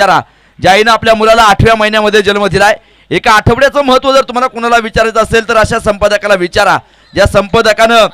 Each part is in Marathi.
विचारा ज्या आईनं आपल्या मुलाला 8व्या महिन्यामध्ये जन्म दिलाय. एका आठवड्याचं महत्त्व जर तुम्हाला कुणाला विचारायचं असेल तर अशा संपादकाला विचारा ज्या संपादकानं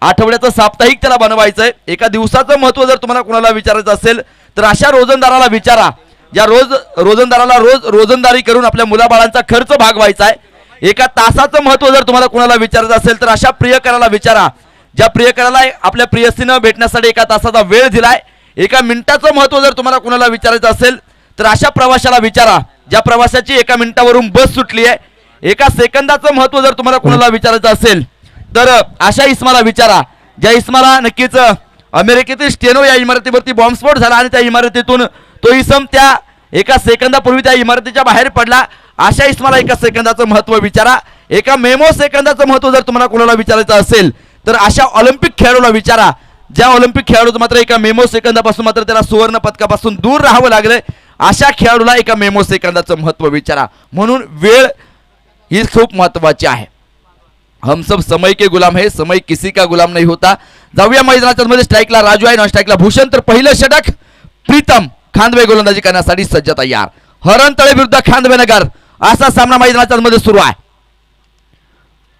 आठवड्याचं साप्ताहिक त्याला बनवायचंय. एका दिवसाचं महत्त्व जर तुम्हाला कुणाला विचारायचं असेल तर अशा रोजंदाराला विचारा ज्या रोजंदाराला रोज रोजंदारी करून आपल्या मुलाबाळांचा खर्च भागवायचा आहे. एका तासाचं महत्त्व जर तुम्हाला कुणाला विचारायचं असेल तर अशा प्रियकराला विचारा ज्या प्रियकराला आपल्या प्रियसीनं भेटण्यासाठी एका तासाचा वेळ दिलाय. एका मिनिटाचं महत्त्व जर तुम्हाला कुणाला विचारायचं असेल तर अशा प्रवाशाला विचारा ज्या प्रवाशाची एका मिनिटावरून बस सुटली आहे. एका सेकंदाचं महत्त्व जर तुम्हाला कुणाला विचारायचं असेल तर अशा इस्माला विचारा ज्या इस्माला नक्कीच अमेरिकेतील स्टेनो या इमारतीवरती बॉम्बस्फोट झाला आणि त्या इमारतीतून तो इसम त्या एका सेकंदापूर्वी त्या इमारतीच्या बाहेर पडला. अशा इस्माला एका सेकंदाचं महत्त्व विचारा. एका मेमो सेकंदाचं महत्त्व जर तुम्हाला कुणाला विचारायचं असेल तर अशा ऑलिम्पिक खेळाडूला विचारा ज्या ऑलिम्पिक खेळाडूचं मात्र एका मेमो सेकंदापासून मात्र त्याला सुवर्ण पदकापासून दूर राहावं लागलं. अशा खेळाडूला एका मेमो सेकंदाचं महत्त्व विचारा. म्हणून वेळ ही खूप महत्त्वाची आहे. हम सब समय के गुलाम है, समय किसी का गुलाम नहीं होता. जाऊया मैदानाच्या मध्ये स्ट्राईकला राजू आहे, नॉन स्ट्राईकला भूषण. तर पहिलं षटक प्रीतम खांदवे गोलंदाजी करण्यासाठी सज्ज तयार. हरणतळे विरुद्ध खांदवेनगर असा सामना मैदानाच्या मध्ये सुरू आहे.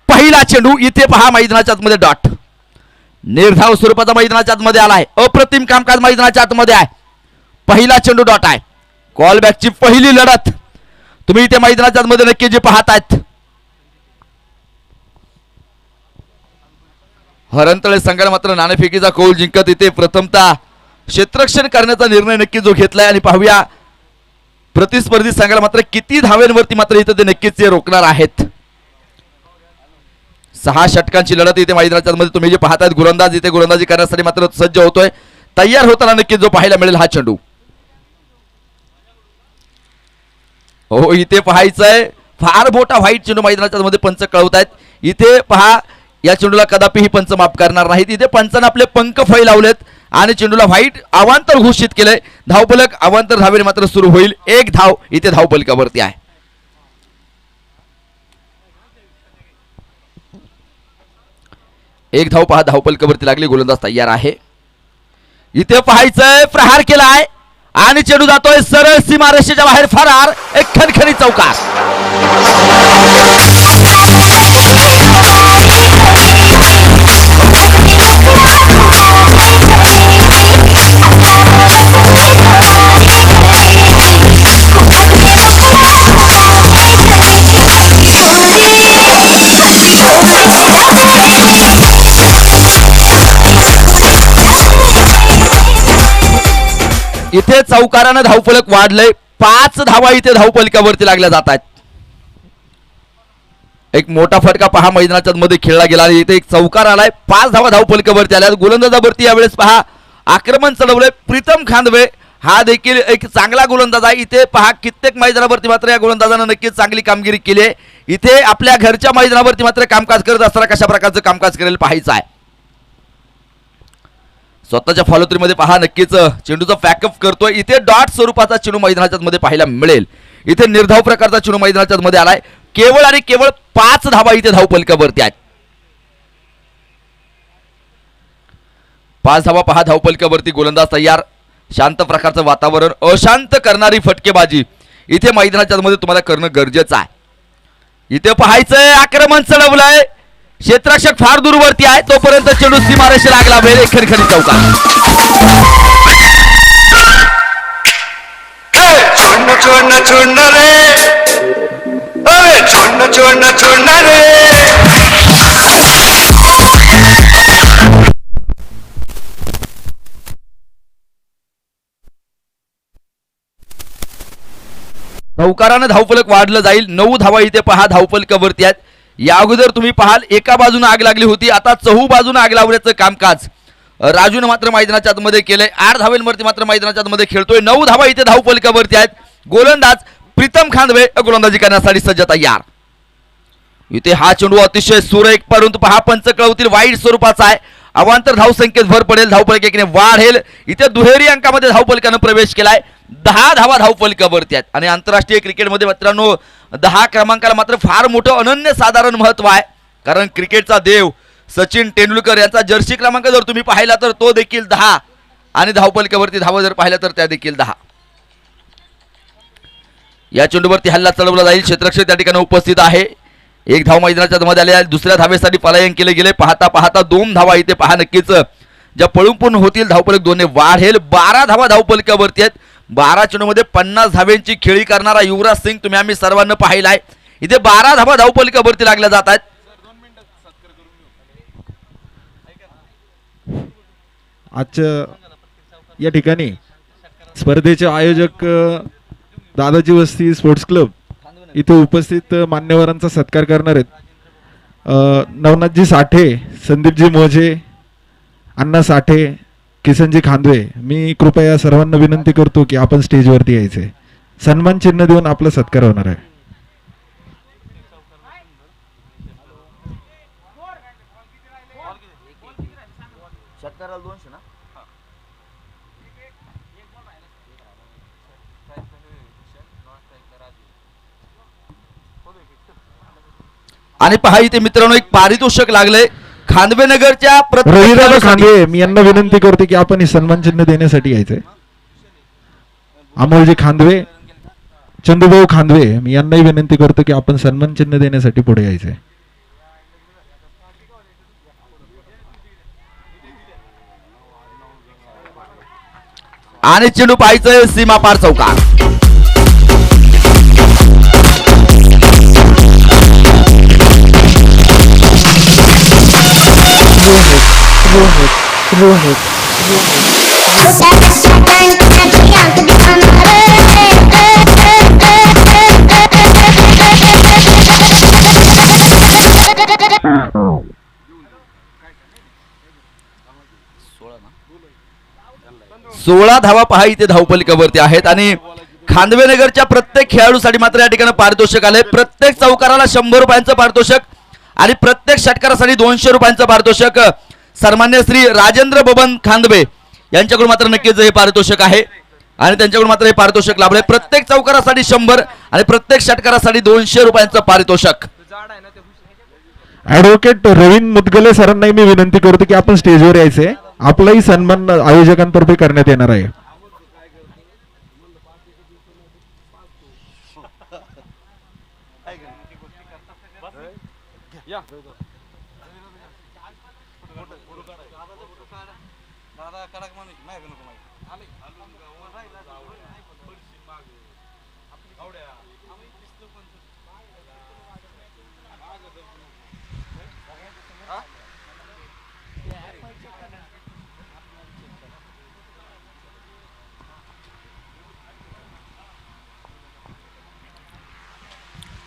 पहिला चेंडू इथे पहा मैदानाच्या मध्ये डॉट निर्धाव स्वरूपाचा मैदानाच्या मध्ये आलाय. अप्रतिम कामकाज मैदानाच्या आतमध्ये आहे. पहिला चेंडू डॉट आहे. कॉल बॅकची पहिली लढत तुम्ही इथे मैदानाच्या मध्ये नक्की जे पाहतायत. हरणतळे संघाने मात्र नाणेफेकीचा कौल जिंकत इथे प्रथमतः क्षेत्ररक्षण करण्याचा निर्णय नक्की जो घेतलाय आणि पाहूया प्रतिस्पर्धी संघाला मात्र किती धावेंवरती मात्र इथे ते नक्कीच रोखणार आहेत. 6 षटकांची लढत इथे मैदानाच्या मध्ये तुम्ही जे पाहतायत. गोलंदाज इथे गोलंदाजी करण्यासाठी मात्र सज्ज होतोय. तयार होताना नक्की जो पाहायला मिळेल हा चेंडू. हो इथे पाहायचंय फार मोठा व्हाईट चेंडू मैदानाच्या मध्ये पंच कळवतायत. इथे पहा या चेंडूला कदापि ही पंच माफ करणार नाहीत. इथे पंचाने आपले पंख फैलावलेत आणि चेंडूला व्हाईट अवांतर घोषित केलंय. धावफलक अवांतर धावेने मात्र सुरू होईल. 1 धाव इथे धावफलकावरती आहे. एक धाव पहा धावफलकावरती लागली. गोलंदाज तयार आहे. इथे पाहायचंय प्रहार केलाय आणि चेंडू जातोय सरळ सीमारेषेच्या बाहेर. फरार. एक खणखणीत चौकार. इथे चौकारानं धावफलक वाढलंय. 5 धावा इथे धावफलकावरती लागल्या जात आहेत. एक मोठा फटका पहा मैदानाच्या मध्ये खेळला गेला आणि इथे एक चौकार आलाय. 5 धावा धावफलकावरती आल्या. गोलंदाजावरती यावेळेस पहा आक्रमण चढवलंय प्रीतम खांदवे. हा देखील एक चांगला गोलंदाज आहे. इथे पहा कित्येक मैदानावरती मात्र या गोलंदाजानं नक्कीच चांगली कामगिरी केली आहे. इथे आपल्या घरच्या मैदानावरती मात्र कामकाज करत असताना कशा प्रकारचं कामकाज करेल पाहायचं आहे. स्वतःच्या फॉलोथ्रीमध्ये पहा नक्कीच चेंडूचा पॅकअप करतोय. इथे डॉट स्वरूपाचा चेंडू मैदानाच्या मध्ये पाहायला मिळेल. इथे निर्धाव प्रकारचा चेंडू मैदानाच्या मध्ये आलाय. केवळ आणि केवळ 5 धावा इथे धावफलकावरती आहेत. 5 धावा पहा धावफलकावरती. गोलंदाज तयार. शांत प्रकारचं वातावरण. अशांत करणारी फटकेबाजी इथे मैदानाच्या मध्ये तुम्हाला करणं गरजेचं आहे. इथे पाहायचंय आक्रमण चढवलंय. क्षेत्ररक्षक फार दूरवरती आहे. तोपर्यंत चेंडू सीमारेषे लागला. वेळ खणखणीत चौकार. छोड़ना छोड़ना छोड़ना रे. अरे छोड़ना छोड़ना छोड़ना रे. चौकारानं धावफलक वाढलं जाईल. 9 धावा इथे पहा धावफलकावरती आहेत. या अगोदर तुम्ही पाहाल एका बाजूने आग लागली होती. आता चहू बाजूने आग लावण्याचं कामकाज राजूने मात्र मैदानाच्या आतमध्ये केलंय. 8 धावेंवरती मात्र मैदानाच्या आतमध्ये खेळतोय. 9 धावा इथे धावफलकावरती आहेत. गोलंदाज प्रीतम खांदवे गोलंदाजी करण्यासाठी सज्ज तयार. इथे हा चेंडू अतिशय सुरेख परंतु पहा पंच कळवतील वाईट स्वरूपाचा आहे. अवांतर धाव संख्येत भर पडेल. धावफलक एकीने वाढेल. इथे दुहेरी अंकामध्ये धावफलकानं प्रवेश केलाय. 10 धावा धावफलकावरती आहेत आणि आंतरराष्ट्रीय क्रिकेटमध्ये मित्रांनो 10 क्रमांकाला मात्र फार मोठं अनन्यसाधारण महत्व आहे. कारण क्रिकेटचा देव सचिन तेंडुलकर यांचा जर्सी क्रमांक जर तुम्ही पाहिला तर तो देखील 10 आणि धावफलकावरती धावा जर पाहिला तर त्या देखील 10. या चेंडूवरती हल्ला चढवला जाईल. क्षेत्ररक्षक त्या ठिकाणी उपस्थित आहे. एक धाव मैदानाच्या मध्ये आले आहे. दुसऱ्या धावेसाठी पलायन केले गेले. पाहता पाहता 2 धावा इथे पहा नक्कीच ज्या पळून पूर्ण होतील. धावफलक 2 वाढेल. 12 धावा धावफलकावरती आहेत. 12 चेंडूमध्ये 50 धावेंची खेळी करणारा युवराज सिंग तुम्ही आम्ही सर्वांना पाहिलाय. इथे 12 धावा धावफलकावरती लागल्या जात आहेत. आजच्या या ठिकाणी स्पर्धेचे आयोजक दादाजी वस्ती स्पोर्ट्स क्लब इथे उपस्थित मान्यवरांचा सत्कार करणार आहेत. नवनाथजी साठे, संदीपजी मोजे, अण्णा साठे, किसनजी खांदवे, मी कृपया या सर्वांना विनंती करतो की आपण स्टेजवरती यायचे. सन्मान चिन्ह देऊन आपला सत्कार होणार आहे. आणि पहा इथे मित्रांनो एक पारितोषिक लागले खांदवे नगरच्या रविदादा खांदवे, मी यांना विनंती करतो की आपण हे सन्मान चिन्ह देण्यासाठी यायचंय. अमोलजी खांदवे, चंदूभाऊ खांदवे, मी यांनाही विनंती करतो की आपण सन्मान चिन्ह देण्यासाठी पुढे यायचंय. आणि चेंडू पाहायचंय सीमा पार चौकार. सोळा धावा पहा इथे धावफलकावरती आहेत. आणि खांदवे नगरच्या प्रत्येक खेळाडूसाठी मात्र या ठिकाणी पारितोषिक आले. प्रत्येक चौकाराला 100 रुपयांचं पारितोषिक आणि प्रत्येक षटकारासाठी 200 रुपयांचं पारितोषिक सन्मान्य श्री राजेंद्र बबन खांदवे यांच्याकडून मात्र नक्कीच हे पारितोषिक आहे. आणि त्यांच्याकडून मात्र हे पारितोषिक लाभले. प्रत्येक चौकारासाठी 100 आणि प्रत्येक षटकारासाठी 200 रुपयांचं पारितोषिक. ऍडव्होकेट रवीन मुदगले सरांनाही मी विनंती करतो की आपण स्टेजवर यायचे. आपलाही सन्मान आयोजकांतर्फे करण्यात येणार आहे.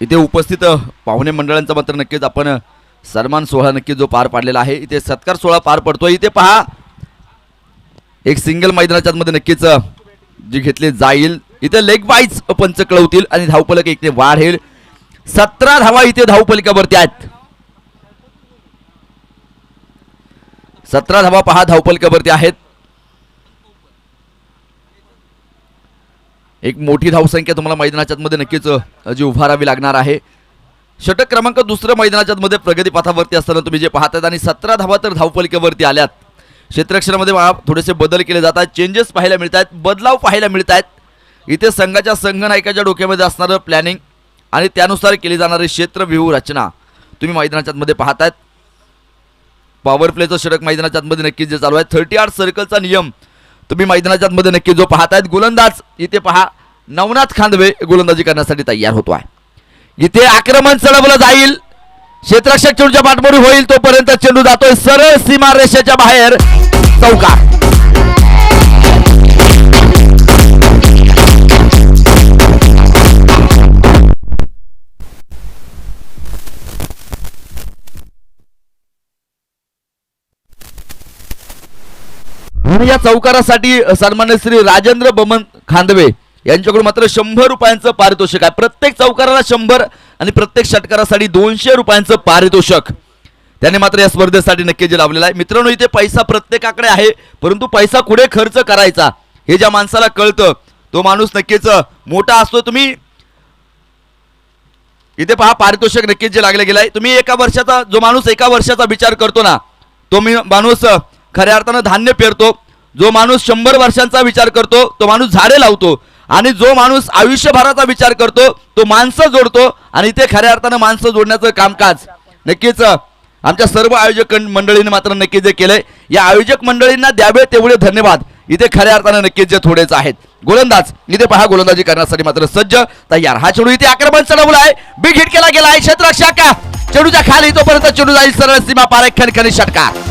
इथे उपस्थित पाहुणे मंडळांचा मात्र नक्कीच आपण सन्मान सोहळा नक्कीच जो पार पाडलेला आहे. इथे सत्कार सोहळा पार पडतोय. इथे पहा एक सिंगल मैदानाच्या मध्ये नक्कीच जी घेतली जाईल. इथे लेग वाईज पंच कळवतील आणि धावफलक इथे वाढेल. 17 धावा इथे धावफलकावरती आहेत. 17 धावा पहा धावफलकावरती आहेत. एक मोठी धावसंख्या तुम्हाला मैदानाच्या मध्ये नक्कीच जी उभारावी लागणार आहे. षटक क्रमांक दुसरं मैदानाच्या मध्ये प्रगती पथावरती असताना तुम्ही जे पाहतात आणि 17 धावा तर धावफलकावरती आल्यात. क्षेत्ररक्षणामध्ये थोडेसे बदल केले जात आहेत. चेंजेस पाहायला मिळत आहेत. बदलाव पाहायला मिळत आहेत. इथे संघाच्या संघनायकाच्या डोक्यामध्ये असणारं प्लॅनिंग आणि त्यानुसार केली जाणारी क्षेत्रव्यूह रचना तुम्ही मैदानाच्या मध्ये पाहतायत. पॉवर प्लेचं षटक मैदानाच्या मध्ये नक्कीच जे चालू आहे. 38 सर्कलचा नियम तुम्ही मैदानाच्या मध्ये नक्कीच जो पाहतायत. गोलंदाज इथे पहा नवनाथ खांदवे गोलंदाजी करण्यासाठी तयार होतो आहे. इथे आक्रमण चढवलं जाईल. क्षेत्ररक्षक चेंडूच्या पाठमोरी होईल तोपर्यंत चेंडू जातोय सरळ सीमा रेषेच्या बाहेर चौकार. आणि या चौकारासाठी सन्मान्य श्री राजेंद्र बमन खांदवे यांच्याकडून मात्र 100 रुपयांचं पारितोषिक आहे. प्रत्येक चौकाराला 100 आणि प्रत्येक षटकारासाठी 200 रुपयांचं पारितोषिक त्याने मात्र या स्पर्धेसाठी नक्की जे लावलेलं आहे. मित्रांनो इथे पैसा प्रत्येकाकडे आहे परंतु पैसा कुठे खर्च करायचा हे ज्या माणसाला कळतं तो माणूस नक्कीच मोठा असतो. तुम्ही इथे पहा पारितोषिक नक्कीच जे लागले गेलाय. तुम्ही एका वर्षाचा जो माणूस एका वर्षाचा विचार करतो ना तो माणूस खऱ्या अर्थानं धान्य पेरतो. जो माणूस 100 वर्षांचा विचार करतो तो माणूस झाडे लावतो. आणि जो माणूस आयुष्यभराचा विचार करतो तो माणसं जोडतो आणि इथे खऱ्या अर्थानं माणसं जोडण्याचं कामकाज नक्कीच आमच्या सर्व आयोजक मंडळींनी मात्र नक्कीच जे केलंय. या आयोजक मंडळींना द्यावे तेवढे धन्यवाद. इथे खऱ्या अर्थानं नक्कीच जे थोडेच आहेत. गोलंदाज इथे पहा गोलंदाजी करण्यासाठी मात्र सज्ज तयार. हा चेंडू इथे आक्रमण चढवला आहे, बिग हिट केला गेला आहे. क्षेत्ररक्षक चेंडूच्या खाली, तोपर्यंत चेंडू जाईल सरळ सीमा पार, एक खणखणी षटकार.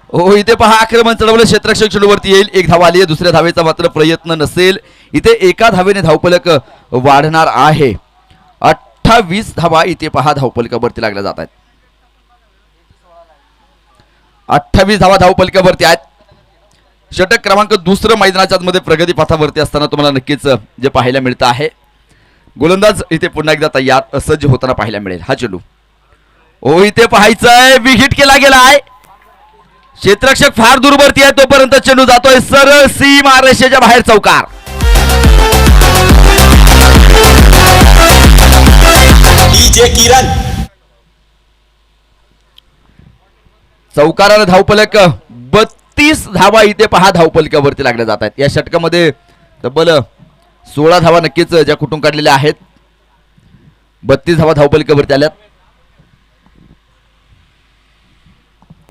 हो इथे पहा आक्रमण चढवलं, क्षेत्ररक्षक चेंडूवरती येईल, एक धाव आली आहे. दुसऱ्या धावेचा मात्र प्रयत्न नसेल. इथे एका धावेने धावफलक वाढणार आहे. 28 धावा इथे पहा धावफलकावरती लागल्या जात आहेत. 28 धावा धावफलकावरती आहेत. षटक क्रमांक दुसरं मैदानाच्या मध्ये प्रगती पथावरती असताना तुम्हाला नक्कीच जे पाहायला मिळतं आहे. गोलंदाज इथे पुन्हा एकदा तयार सज्ज होताना पाहायला मिळेल. हा चेंडू ओ इथे पाहायचंय, बिग हिट केला गेला आहे. क्षेत्ररक्षक फार दूरवरती आहे, तोपर्यंत चेंडू जातोय सरळ सीमा रेषेच्या बाहेर चौकार. चौकारानं धावफलक 32 धावा इथे पहा धावफलकावरती लागल्या जात आहेत. या षटकामध्ये तब्बल 16 धावा नक्कीच ज्या कुठून काढलेल्या आहेत. 32 धावा धावफलकावरती आल्यात.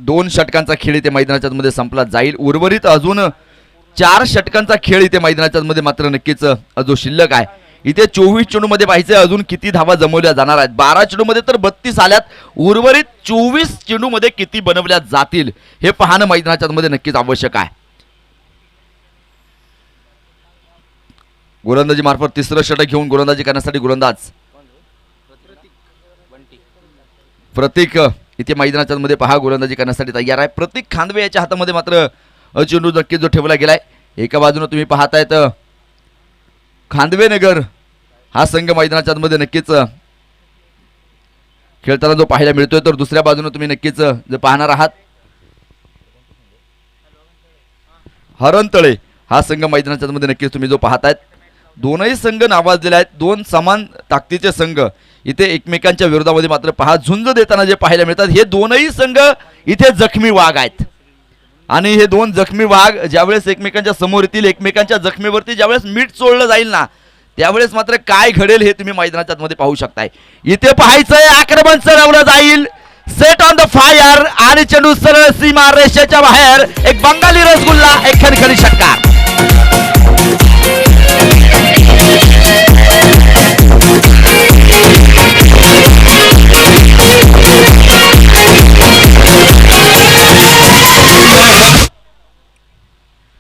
2 षटकांचा खेळ इथे मैदानाच्या मध्ये संपला जाईल. उर्वरित अजून 4 षटकांचा खेळ इथे मैदानाच्या मध्ये मात्र नक्कीच जो शिल्लक आहे. इथे 24 चेंडू मध्ये पाहिजे अजून किती धावा जमवल्या जाणार आहेत. 12 चेंडू मध्ये तर 32 आल्यात. उर्वरित 24 चेंडू मध्ये किती बनवल्या जातील हे पाहणं मैदानाच्या मध्ये नक्कीच आवश्यक आहे. गोलंदाजी मार्फत तिसरं षटक घेऊन गोलंदाजी करण्यासाठी गोलंदाज प्रतीक इथे मैदानाच्या मध्ये पहा गोलंदाजी करण्यासाठी तयार आहे. प्रतीक खांदवे याच्या हातामध्ये मात्र चेंडू नक्कीच जो ठेवला गेलाय. एका बाजूने तुम्ही पाहतायत खांदवे नगर हा संघ मैदानाच्या मध्ये नक्कीच खेळताना जो पाहायला मिळतोय, तर दुसऱ्या बाजूने तुम्ही नक्कीच जे पाहणार आहात हरणतळे हा संघ मैदानाच्या मध्ये नक्कीच तुम्ही जो पाहतायत. दोनही संघ नावाजलेले आहेत. 2 समान ताकदीचे संघ इथे एकमेकांच्या विरोधामध्ये मात्र पहा झुंज देताना जे पाहायला मिळतात. हे दोनही संघ इथे जखमी वाघ आहेत आणि हे 2 जखमी वाघ ज्यावेळेस एकमेकांच्या समोर येतील, एकमेकांच्या जखमीवरती ज्यावेळेस मीठ चोळलं जाईल ना, त्यावेळेस मात्र काय घडेल हे तुम्ही मैदानाच्या मध्ये पाहू शकताय. इथे पाहायचंय, आक्रमण चढवलं जाईल, सेट ऑन द फायर आणि चेंडू सरळ सीमा रेषेच्या बाहेर. एक बंगाली रसगुल्ला, एक खणखणी षटकार.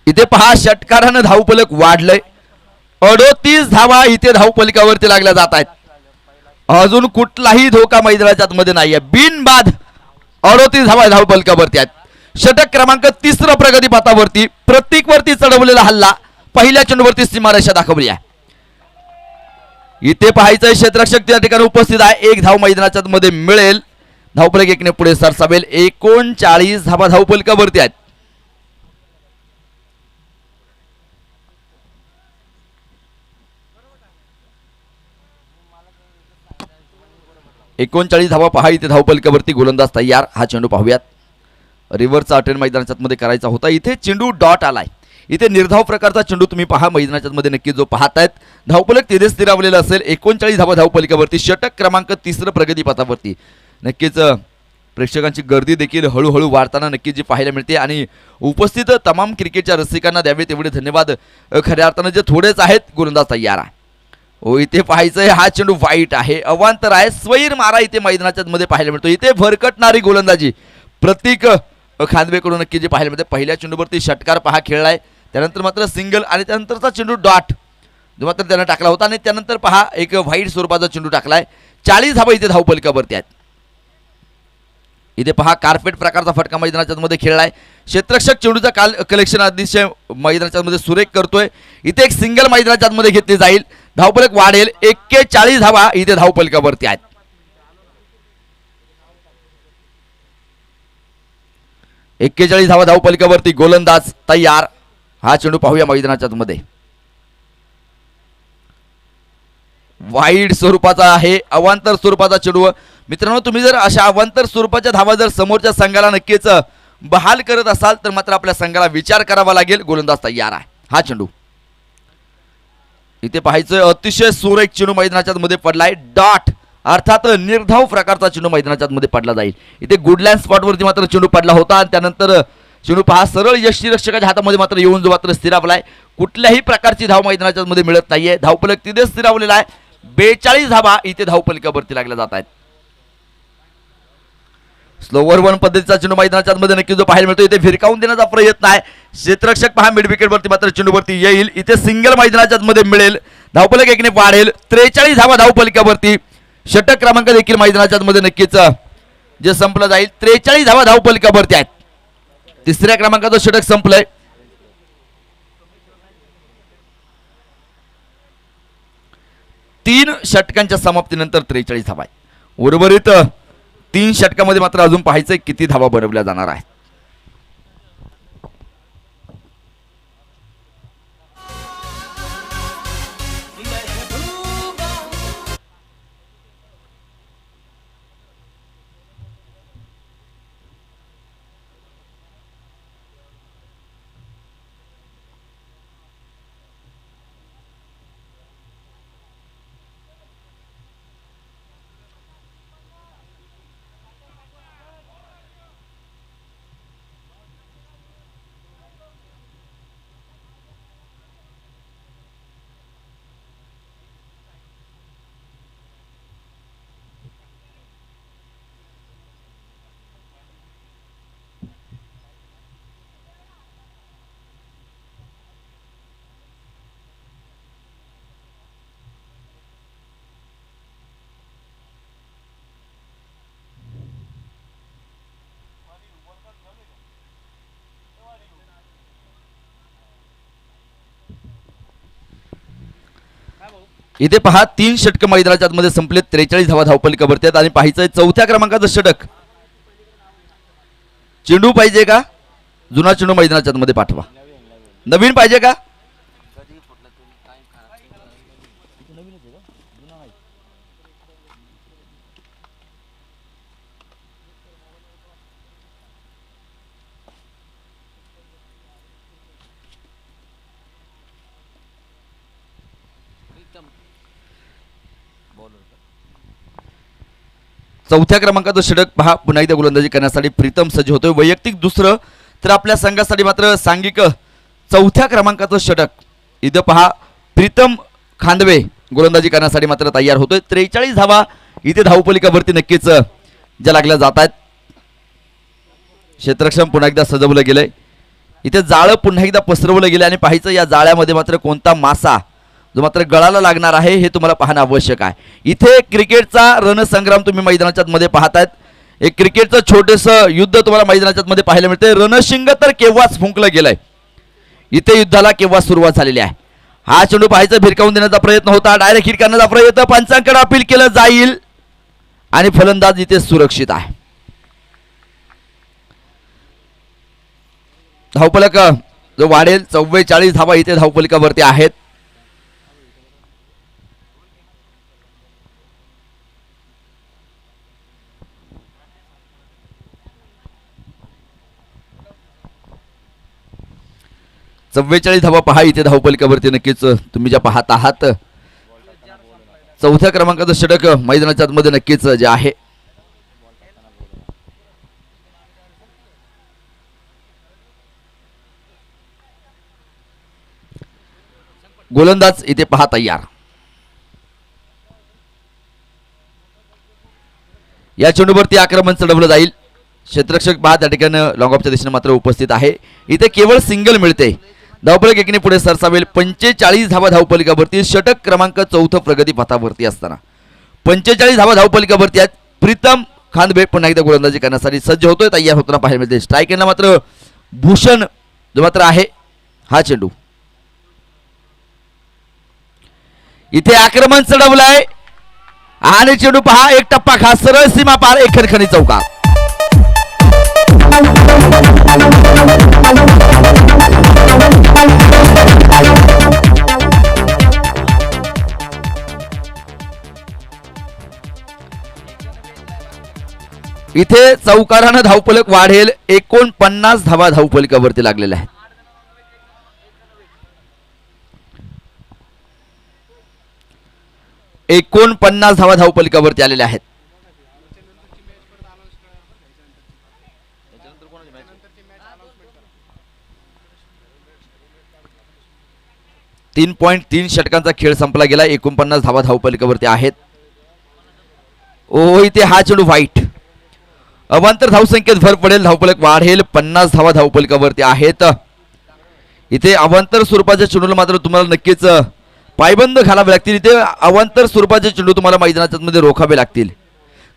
इथे पहा षटकारानं धावफलक वाढलंय. 38 धावा इथे धावफलकावरती लागल्या जात आहेत. अजून कुठलाही धोका मैदानाच्या मध्ये नाहीये. बिनबाद 38 धावा धावफलकावरती आहेत. षटक क्रमांक 3 प्रगती पथावरती प्रतीक वरती चढवलेला हल्ला पहिल्या चेंडूवरती सीमारेषा दाखवली आहे. इथे पाहायचंय, क्षेत्ररक्षक त्या ठिकाणी उपस्थित आहे. 1 धाव मैदानाच्या मध्ये मिळेल. धावफलक 1ने पुढे सरसावेल. 39 धावा धावफलकावरती आहेत. 39 धावा पहा इथे धावफलकावरती गोलंदाज तयार. हा चेंडू पाहूयात. रिव्हर्सचा अटेंड मैदानाच्या मध्ये करायचा होता. इथे चेंडू डॉट आलाय. इथे निर्धाव प्रकारचा चेंडू तुम्ही पहा मैदानाच्या मध्ये नक्की जो पाहतायत. धावफलक तिथे स्थिरावलेला असेल. 39 धावा धावफलकावरती षटक क्रमांक 3 प्रगती पथावरती नक्कीच प्रेक्षकांची गर्दी देखील हळूहळू वाढताना नक्की जी पाहायला मिळते आणि उपस्थित तमाम क्रिकेटच्या रसिकांना द्यावे तेवढे धन्यवाद. खऱ्या अर्थानं जे थोडेच आहेत. गोलंदाज तयार आहे. हो इथे पाहायचंय, हा चेंडू वाईट आहे, अवांतर आहे. स्वैर मारा इथे मैदानाच्या मध्ये पाहायला मिळतो. इथे भरकटणारी गोलंदाजी प्रतीक खांदवेकडून नक्की जे पाहायला मिळते पहिल्या चेंडूवरती षटकार पहा खेळलाय, त्यानंतर मात्र सिंगल आणि त्यानंतरचा चेंडू डॉट जो मात्र त्यानं टाकला होता आणि त्यानंतर पहा एक व्हाईट स्वरूपाचा चेंडू टाकलाय. 40 धावा इथे धावपलिकावरती आहेत. इथे पहा कार्पेट प्रकारचा फटका मैदानाच्या मध्ये खेळलाय. क्षेत्ररक्षक चेंडूचा काल कलेक्शन अतिशय मैदानाच्या मध्ये सुरेख करतोय. इथे एक सिंगल मैदानाच्या मध्ये घेतली जाईल, धावफलक वाढेल. 41 धावा इथे धावपलिकावरती आहेत. एक्केचाळीस धावा धावपलिकावरती, गोलंदाज तयार. हा चेंडू पाहूया मैदानाच्या मध्ये. वाईड स्वरूपाचा आहे, अवांतर स्वरूपाचा चेंडू. मित्रांनो, तुम्ही जर अशा अवांतर स्वरूपाच्या धावा जर समोरच्या संघाला नक्कीच बहाल करत असाल तर मात्र आपल्या संघाला विचार करावा लागेल. गोलंदाज तयार आहे. हा चेंडू इथे पाहायचं, अतिशय सुरेख चेंडू मैदानाच्या मध्ये पडलाय. डॉट अर्थात निर्धाव प्रकारचा चेंडू मैदानाच्या मध्ये पडला जाईल. इथे गुडलँड स्पॉटवरती मात्र चेंडू पडला होता आणि त्यानंतर चेंडू पहा सरळ यष्टीरक्षकाच्या हातामध्ये मात्र येऊन जो मात्र स्थिरावलाय. कुठल्याही प्रकारची धाव मैदानाच्या मध्ये मिळत नाहीये. धावफलक तिथे स्थिरावलेला आहे. 42 धावा इथे धावपलिकावरती लागल्या जात आहेत. स्लोवर वन पद्धतीचा चेंडू मैदानाच्या मध्ये नक्की जो पाहायला मिळतो. इथे फिरकावून देण्याचा प्रयत्न आहे. क्षेत्ररक्षक पहा मिड विकेट वरती मात्र चेंडूवरती येईल. इथे सिंगल मैदानाच्या मध्ये मिळेल, धावफलक एकने वाढेल. 43 धावा धावपलिकावरती. षटक क्रमांक देखील मैदानाच्या मध्ये नक्कीच जे संपलं जाईल. 43 धावा धावपलिकावरती आहेत. तिसऱ्या क्रमांकाचं षटक संपलंय. तीन षटकांच्या समाप्तीनंतर 43 धावा आहे. उर्वरित 3 षटकामध्ये मात्र अजून पाहायचंय किती धावा बनवल्या जाणार आहेत. इथे पहा 3 षटक मैदानाच्या मध्ये संपले. 43 धावा धावपलिकावरती आहेत आणि पाहायचंय चौथ्या क्रमांकाचं षटक. चेंडू पाहिजे का? जुना चेंडू मैदानाच्या मध्ये पाठवा. नवीन पाहिजे का? चौथ्या क्रमांकाचं षटक पहा पुन्हा एकदा गोलंदाजी करण्यासाठी प्रीतम सज्ज होतोय. वैयक्तिक दुसरं तर आपल्या संघासाठी मात्र सांघिक चौथ्या क्रमांकाचं षटक. इथं पहा प्रीतम खांदवे गोलंदाजी करण्यासाठी मात्र तयार होतोय. 43 धावा इथे धावपलिकावरती नक्कीच ज्या लागल्या जात आहेत. क्षेत्ररक्षण पुन्हा एकदा सजवलं गेलंय. इथे जाळं पुन्हा एकदा पसरवलं गेलं आणि पाहायचं या जाळ्यामध्ये मात्र कोणता मासा जो मात्र गळाला लागणार आहे हे तुम्हाला पाहणं आवश्यक आहे. इथे क्रिकेटचा रणसंग्राम तुम्ही मैदानाच्या मध्ये पाहतायत. एक क्रिकेटचं छोटंसं युद्ध तुम्हाला मैदानाच्या मध्ये पाहायला मिळते. रणशिंग तर केव्हाच फुंकलं गेलंय. इथे युद्धाला केव्हा सुरुवात झालेली आहे. हा चेंडू पाहायचा भिरकावून देण्याचा प्रयत्न होता. डायरेक्ट हिट करण्याचा प्रयत्न पंचांकडे अपील केलं जाईल आणि फलंदाज इथे सुरक्षित आहे. धावफलक जो वाढेल 44 धावा इथे धावपलिकावरती आहेत. चव्वेचाळीस धावा पहा इथे धावपलिकावरती नक्कीच तुम्ही ज्या पाहत आहात. चौथ्या क्रमांकाचं षटक मैदानाच्या मध्ये नक्कीच जे आहे. गोलंदाज इथे पहा तयार. या चेंडूवरती आक्रमण चढवलं जाईल. क्षेत्ररक्षक पहा त्या ठिकाणी लॉंग ऑफच्या दिशेने मात्र उपस्थित आहे. इथे केवळ सिंगल मिळते. धावफलक एकीने पुढे सरसावेल. 45 धावा धावफलकावरती. षटक क्रमांक 4 प्रगती पथावरती असताना 45 धावा धावफलकावरती आहेत. प्रीतम खांदवे पुन्हा एकदा गोलंदाजी करण्यासाठी सज्ज होतोय. तयार होताना पाहायला मिळते. स्ट्राईक एंडला मात्र भूषण जो मात्र आहे हा चेंडू. इथे आक्रमण चढवलंय आणि चेंडू पहा एक टप्पा खास सरळ सीमा पार एक खणखणी चौकार. इथे चौकारानं धावफलक वाढेल. 49 धावा धावफलकावरती लागलेल्या आहेत. एकूण 50 धावा धावफलकावरती आलेल्या आहेत. तीन 3.3 षटकांचा खेळ संपला गेला. 49 धावा धावफलकावरती आहेत. ओ इथे हा चेंडू वाईट. अवांतर धावसंख्येत भर पडेल. धावफलक वाढेल. 50 धावा धावफलकावरती आहेत. इथे अवांतर स्वरूपाच्या चेंडूला मात्र तुम्हाला नक्कीच पायबंद घालावे लागतील. इथे अवांतर स्वरूपाचे चेंडू तुम्हाला मैदानाच्या मध्ये रोखावे लागतील.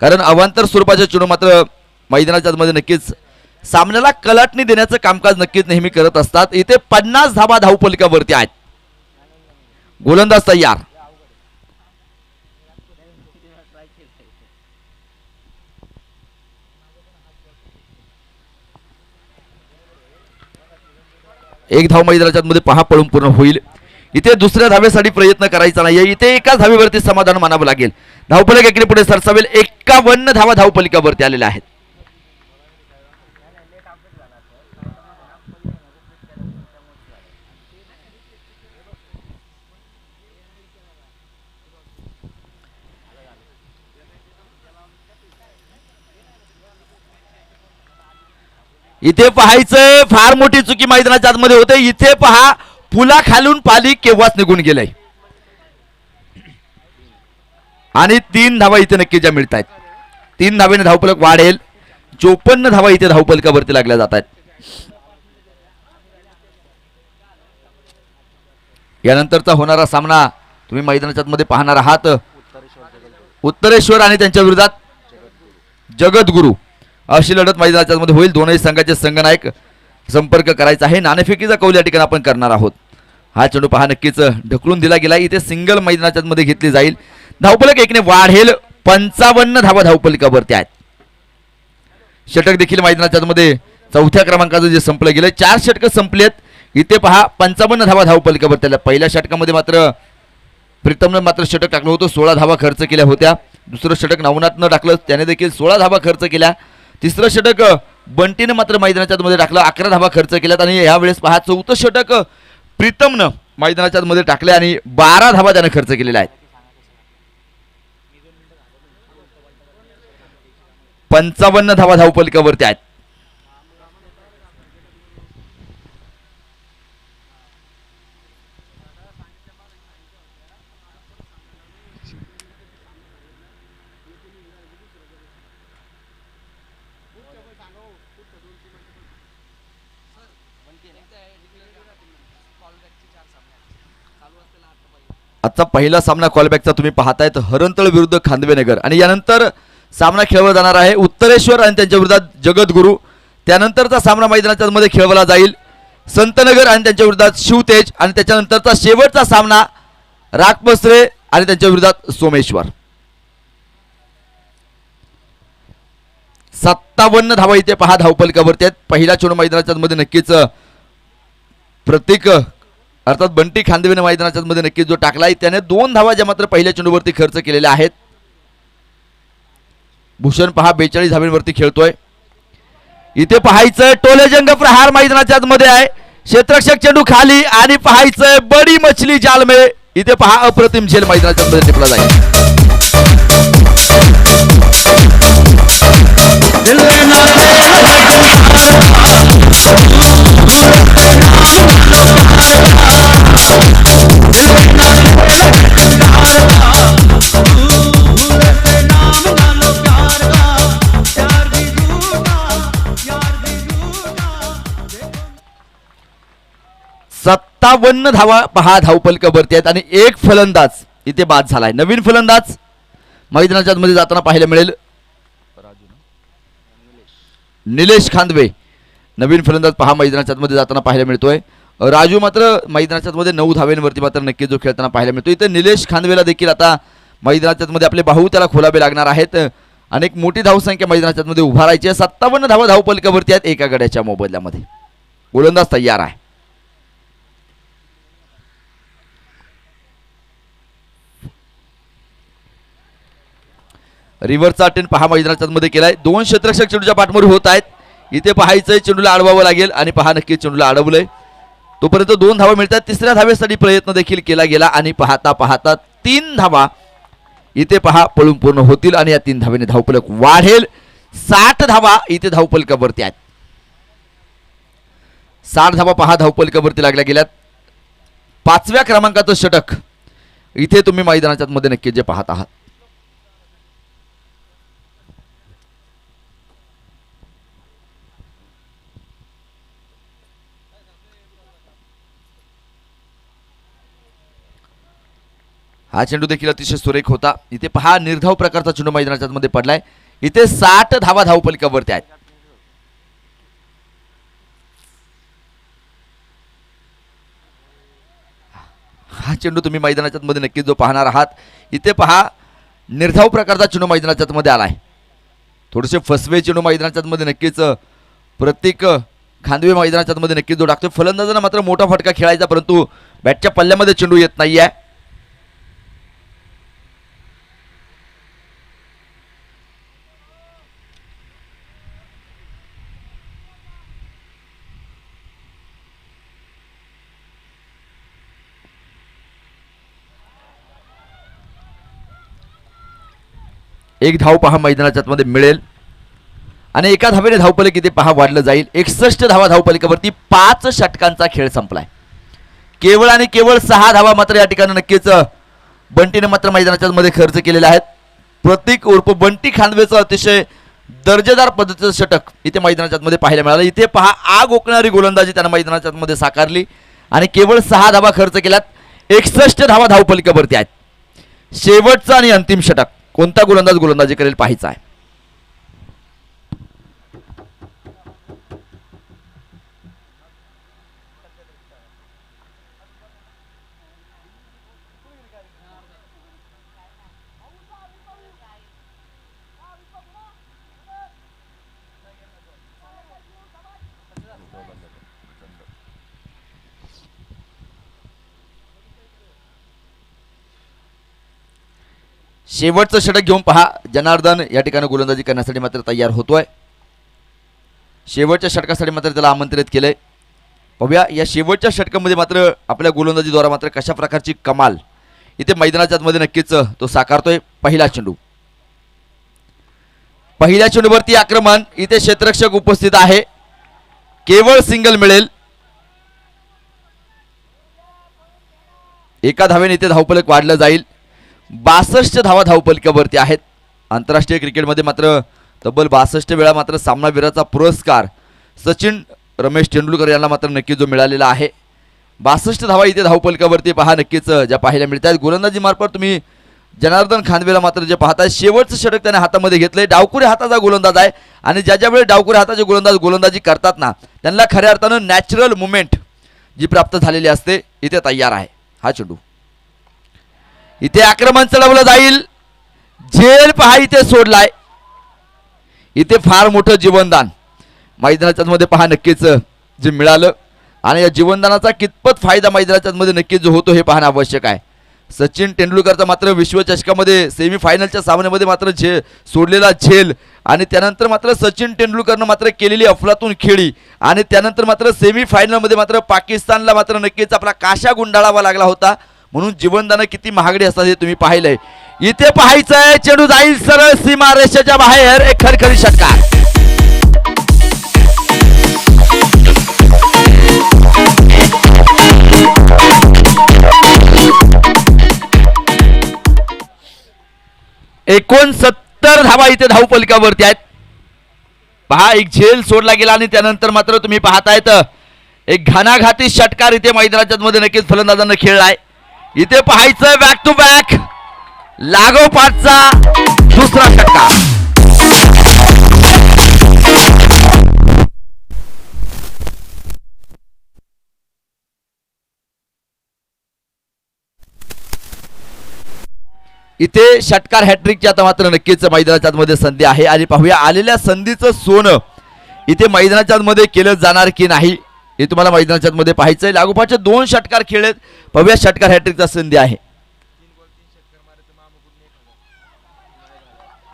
कारण अवांतर स्वरूपाचे चेंडू मात्र मैदानाच्या मध्ये नक्कीच सामन्याला कलाटणी देण्याचं कामकाज नक्कीच नेहमी करत असतात. इथे 50 धावा धावफलकावरती आहेत. गोलंदाज तयार. एक धाव मैदानाच्या मध्ये पहा पळून पूर्ण होईल. इथे दुसऱ्या धावेसाठी प्रयत्न करायचा नाहीये. इथे एकाच धावेवरती समाधान मानावं लागेल. धावफलक एकीने पुढे सरसावेल. 51 धावा धावफलकावरती आलेल्या आहेत. इथे पाहायचंय फार मोठी चुकी मैदानाच्या आतमध्ये होते. इथे पहा पुला खालून पाली केव्हाच निघून गेलंय आणि 3 धावा इथे नक्की ज्या मिळत आहेत. 3 धावेने धावफलक वाढेल. 54 धावा इथे धावफलकावरती लागल्या जात आहेत. यानंतरचा होणारा सामना तुम्ही मैदानाच्या मध्ये पाहणार आहात. उत्तरेश्वर आणि त्यांच्या विरोधात जगद्गुरू अशी लढत मैदानाच्या मध्ये होईल. दोनही संघाचे संघनायक संपर्क करायचा आहे. नाणेफेकीचा कौल या ठिकाणी आपण करणार आहोत. हा चेंडू पहा नक्कीच ढकलून दिला गेला. इथे सिंगल मैदानाच्या मध्ये घेतली जाईल. धावफलक एकने वाढेल. 55 धावा धावफलकावरती आहेत. षटक देखील मैदानाच्या मध्ये चौथ्या क्रमांकाचं जे संपलं गेलं. 4 षटकं संपलेत. इथे पहा 55 धावा धावफलकावरती आल्या. पहिल्या षटकामध्ये मात्र प्रीतमनं मात्र षटक टाकलं होतं. 16 धावा खर्च केल्या होत्या. दुसरं षटक नवनाथनं टाकलं. त्याने देखील 16 धावा खर्च केल्या. तिसरं षटक बंटीनं मात्र मैदानाच्या मध्ये टाकलं. 11 धावा खर्च केल्यात. आणि यावेळेस पहा 4थं षटक प्रीतमनं मैदानाच्या मध्ये टाकले आणि 12 धावा त्याने खर्च केलेल्या आहेत. 55 धावा धावफलकावरती आहेत. आजचा पहिला सामना कॉलबॅकचा तुम्ही पाहतायत. हरणतळ विरुद्ध खांदवेनगर आणि यानंतर सामना खेळवला जाणार आहे उत्तरेश्वर आणि त्यांच्या विरोधात जगद्गुरू. त्यानंतरचा सामना मैदानाच्या मध्ये खेळवला जाईल संतनगर आणि त्यांच्या विरोधात शिवतेज. आणि त्याच्यानंतरचा शेवटचा सामना राखपसरे आणि त्यांच्या विरोधात सोमेश्वर. 57 धावा इथे पहा धावफलकावरती आहेत. पहिला चेंडू मैदानाच्या मध्ये नक्कीच प्रतीक अर्थात बंटी खांदवेने मैदानाच्या मध्ये नक्कीच जो टाकलाय त्याने 2 धावा ज्या मात्र पहिल्या चेंडूवरती खर्च केलेल्या आहेत. भूषण पहा 42 धावांवरती खेळतोय. इथे पाहायचंय टोलेजंग प्रहार मैदानाच्या मध्ये आहे. क्षेत्ररक्षक चेंडू खाली आणि पाहायचंय बडी मछली जाल में. इथे पहा अप्रतिम झेल मैदानाच्या मध्ये टिपला जाईल. 57 धावा पहा धावपलकावरती आहेत आणि एक फलंदाज इथे बाद झालाय. नवीन फलंदाज मैदानाच्या मध्ये जाताना पाहायला मिळेल निलेश खांदवे. नवीन फलंदाज पहा मैदानाच्या मध्ये जाताना पाहायला मिळतोय. राजू मात्र मैदानाच्या मध्ये 9 धावेंवरती मात्र नक्की जो खेळताना पाहायला मिळतो. इथे निलेश खांदवेला देखील आता मैदानाच्या मध्ये आपले बाहू त्याला खोलावे लागणार आहेत. अनेक मोठी धावसंख्या मैदानाच्या मध्ये उभारायची आहे. 57 धावा धावपलकावरती आहेत एका गड्याच्या मोबदल्यामध्ये. गोलंदाज तयार आहे. रिव्हरचा अटेम्प्ट पहा मैदानाच्या मध्ये केलाय. 2 क्षेत्ररक्षक चेंडूच्या पाठमोरी होत आहेत. इथे पाहायचंय चेंडूला अडवावं लागेल आणि पहा नक्की चेंडूला अडवलंय. तोपर्यंत 2 धावा मिळतात. तिसऱ्या धावेसाठी प्रयत्न देखील केला गेला आणि पाहता पाहता 3 धावा इथे पहा पळून पूर्ण होतील आणि या 3 धावेने धावपलक वाढेल. 60 धावा इथे धावपलकावरती आहेत. 60 धावा पहा धावपलकावरती लागल्या गेल्यात. 5व्या क्रमांकाचं षटक इथे तुम्ही मैदानाच्या मध्ये नक्की जे पाहत आहात. हा चेंडू देखील अतिशय सुरेख होता. इथे पहा निर्धाव प्रकारचा चेंडू मैदानाच्या मध्ये पडलाय. इथे 60 धावा धावपलकावरती आहेत. हा चेंडू तुम्ही मैदानाच्या मध्ये नक्कीच जो पाहणार आहात. इथे पहा निर्धाव प्रकारचा चेंडू मैदानाच्या मध्ये आलाय. थोडेसे फसवे चेंडू मैदानाच्या मध्ये नक्कीच प्रत्येक खांदवे मैदानाच्या मध्ये नक्कीच जो टाकतोय. फलंदाजांना मात्र मोठा फटका खेळायचा परंतु बॅटच्या पल्ल्यामध्ये चेंडू येत नाहीये. एक धाव पहा मैदानाच्या मध्ये मिळेल आणि एका धावेने धावपलक इथे पहा वाढलं जाईल. 61 धावा धावपलकावरती. 5 षटकांचा खेळ संपलाय. केवळ आणि केवळ 6 धावा मात्र या ठिकाणी नक्कीच बंटीने मात्र मैदानाच्या मध्ये खर्च केलेले आहेत. प्रतीक उर्फ बंटी खांदवेचं अतिशय दर्जेदार पद्धतीचं षटक इथे मैदानाच्या मध्ये पाहायला मिळालं. इथे पहा आग ओकणारी गोलंदाजी त्यानं मैदानाच्या मध्ये साकारली आणि केवळ 6 धावा खर्च केल्यात. 61 धावा धावपलकावरती आहेत. शेवटचं आणि अंतिम षटक कोणता गोलंदाज गोलंदाजी करेल पाहायचा आहे. शेवटचं षटक घेऊन पहा जनार्दन या ठिकाणी गोलंदाजी करण्यासाठी मात्र तयार होतोय. शेवटच्या षटकासाठी मात्र त्याला आमंत्रित केलंय. पाहूया या शेवटच्या षटकामध्ये मात्र आपल्या गोलंदाजीद्वारा मात्र कशा प्रकारची कमाल इथे मैदानाच्या मध्ये नक्कीच तो साकारतोय. पहिला चेंडू. पहिल्या चेंडूवरती आक्रमण. इथे क्षेत्ररक्षक उपस्थित आहे. केवळ सिंगल मिळेल. एका धावेने इथे धावपलक वाढलं जाईल. 62 धावा धावपलकावरती आहेत. आंतरराष्ट्रीय क्रिकेटमध्ये मात्र तब्बल 62 वेळा मात्र सामनावीराचा पुरस्कार सचिन रमेश तेंडुलकर यांना मात्र नक्की जो मिळालेला आहे. 62 धावा इथे धावपलकावरती पहा नक्कीच ज्या पाहायला मिळतात. गोलंदाजी मार्फत तुम्ही जनार्दन खांदवेला मात्र जे पाहताय शेवटचं षटक त्याने हातामध्ये घेतलंय. डावकुरे हाताचा गोलंदाज आहे आणि ज्या वेळेस डावकुरे हाताचे गोलंदाज गोलंदाजी करतात ना त्यांना खऱ्या अर्थानं नॅचरल मुवमेंट जी प्राप्त झालेली असते इथे तयार आहे. हा चेंडू इथे आक्रमण चढवलं जाईल. झेल पहा इथे सोडलाय. इथे फार मोठं जीवनदान मैदानाच्या मध्ये पहा नक्कीच जे मिळालं आणि या जीवनदानाचा कितपत फायदा मैदानाच्या मध्ये नक्कीच जो होतो हे पाहणं आवश्यक आहे. सचिन तेंडुलकरचा मात्र विश्वचषकामध्ये सेमीफायनलच्या सामन्यामध्ये मात्र सोडलेला झेल आणि त्यानंतर मात्र सचिन तेंडुलकरनं मात्र केलेली अफलातून खेळी आणि त्यानंतर मात्र सेमीफायनलमध्ये मात्र पाकिस्तानला मात्र नक्कीच आपला काशा गुंडाळावा लागला होता. म्हणून जीवनदानं किती महागडी असतात हे तुम्ही पाहिलंय. इथे पाहायचंय चेंडू जाईल सरळ सीमा रेषेच्या बाहेर. एक खरखरी षटकार. एकूण 70 धावा इथे धावपलकावरती आहेत. पहा एक झेल सोडला गेला आणि त्यानंतर मात्र तुम्ही पाहतायत एक घाणाघाती षटकार इथे मैदानाच्या मध्ये नक्कीच फलंदाजांना खेळलाय. इथे पाहायचं बॅक टू बॅक लागोपाठचा दुसरा षटकार. इथे षटकार हॅट्रिकची आता मात्र नक्कीच मैदानाच्या मध्ये संधी आहे आणि पाहूया आलेल्या संधीचं सोनं इथे मैदानाच्या मध्ये केलं जाणार की नाही हे तुम्हाला मैदानाच्या मध्ये पाहायचंय. लागोपाठचे 2 षटकार खेळलेत. पाहूया षटकार हॅट्रिकचा संधी आहे.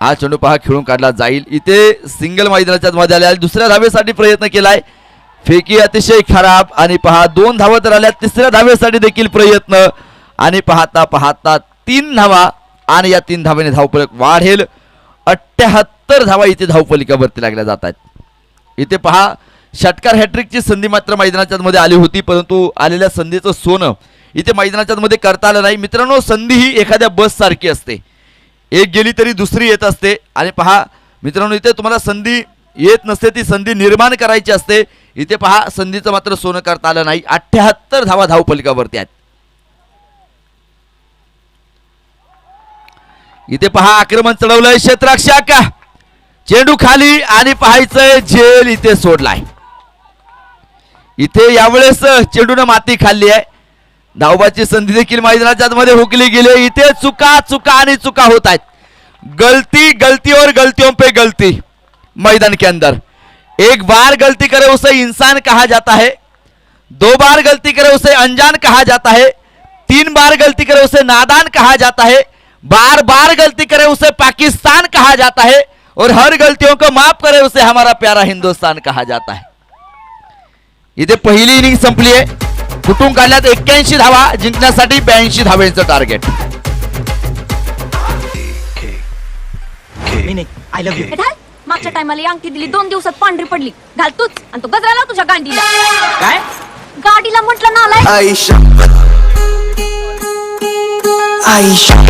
हा चेंडू पहा खेळून काढला जाईल. इथे सिंगल मैदानाच्या मध्ये आले. दुसऱ्या धावेसाठी प्रयत्न केलाय. फेकी अतिशय खराब आणि पहा 2 धावा तर आल्या. तिसऱ्या धावेसाठी देखील प्रयत्न आणि पाहता पाहता 3 धावा आणि या 3 धावेने धावफलक वाढेल. 78 धावा इथे धावफलकावरती लागल्या जात आहेत. इथे पहा षटकार हॅट्रिकची संधी मात्र मैदानाच्या मध्ये आली होती परंतु आलेल्या संधीचं सोनं इथे मैदानाच्या मध्ये करता आलं नाही. मित्रांनो संधी ही एखाद्या बस सारखी असते. एक गेली तरी दुसरी येत असते आणि पहा मित्रांनो इथे तुम्हाला संधी येत नसते ती संधी निर्माण करायची असते. इथे पहा संधीचं मात्र सोनं करता आलं नाही. 78 धावा धावफलकावरती आहेत. इथे पहा आक्रमण चढवलंय क्षेत्ररक्षक चेंडू खाली आणि पाहायचंय झेल इथे सोडलाय. इथे यावेळेस चेंडूने माती खाल्ली आहे. धावबाची संधी देखील मैदानाच्या मध्ये हुकली गेली. इथे चुका चुका आणि चुका होत आहेत. गलती गलती और गलतियों पे गलती मैदान के अंदर. एक बार गलती करे उसे इंसान कहा जाता है. 2 बार गलती करे उसे अनजान कहा जाता है. 3 बार गलती करे उसे नादान कहा जाता है. बार बार गलती करे उसे पाकिस्तान कहा जाता है और हर गलतियों को माफ करे उसे हमारा प्यारा हिंदुस्तान कहा जाता है. इथे पहिली इनिंग संपली आहे. कुटुंब काढल्यात 81 धावा जिंकण्यासाठी 82 धावांचं टार्गेट. I love you. घाल मागच्या टायमाला ही अंगठी दिली 2 दिवसात पांढरी पडली. घाल तूच आणि तो गजराला तुझ्या गांडीला. काय गाडीला म्हटलं ना आलाय. आईशा आईशा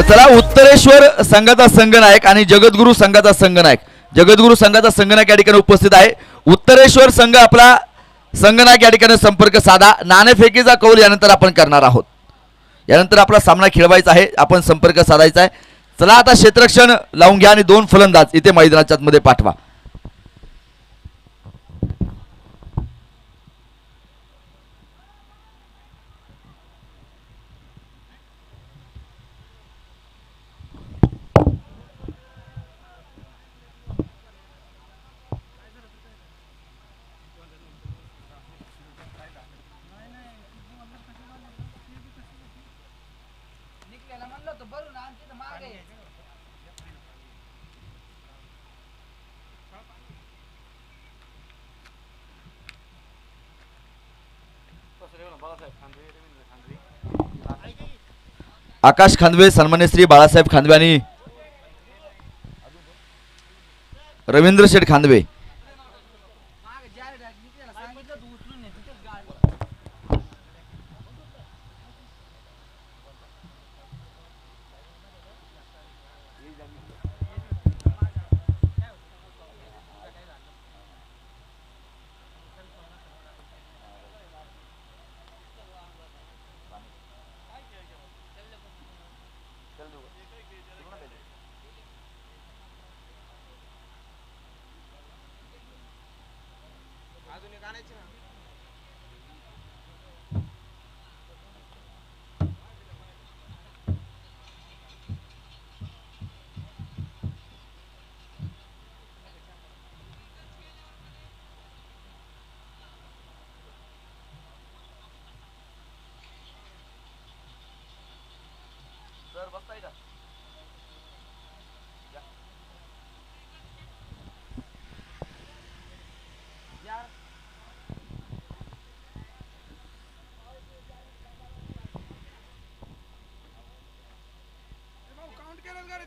चला उत्तरेश्वर संघाचा संघनायक आणि जगद्गुरु संघाचा संघनायक जगद्गुरु संघाचा संघनायक या ठिकाणी उपस्थित आहे. उत्तरेश्वर संघ आपला संघनायक या ठिकाणी संपर्क साधा. नाणेफेकीचा कौल यानंतर आपण करणार आहोत. यानंतर आपला सामना खेळवायचा आहे. आपण संपर्क साधायचा आहे. चला आता क्षेत्ररक्षण लावून घ्या आणि 2 फलंदाज इथे मैदानाच्या मध्ये पाठवा. आकाश खांदवे सन्मान्य श्री बाळासाहेब खांदवे आणि रवींद्र शेठ खांदवे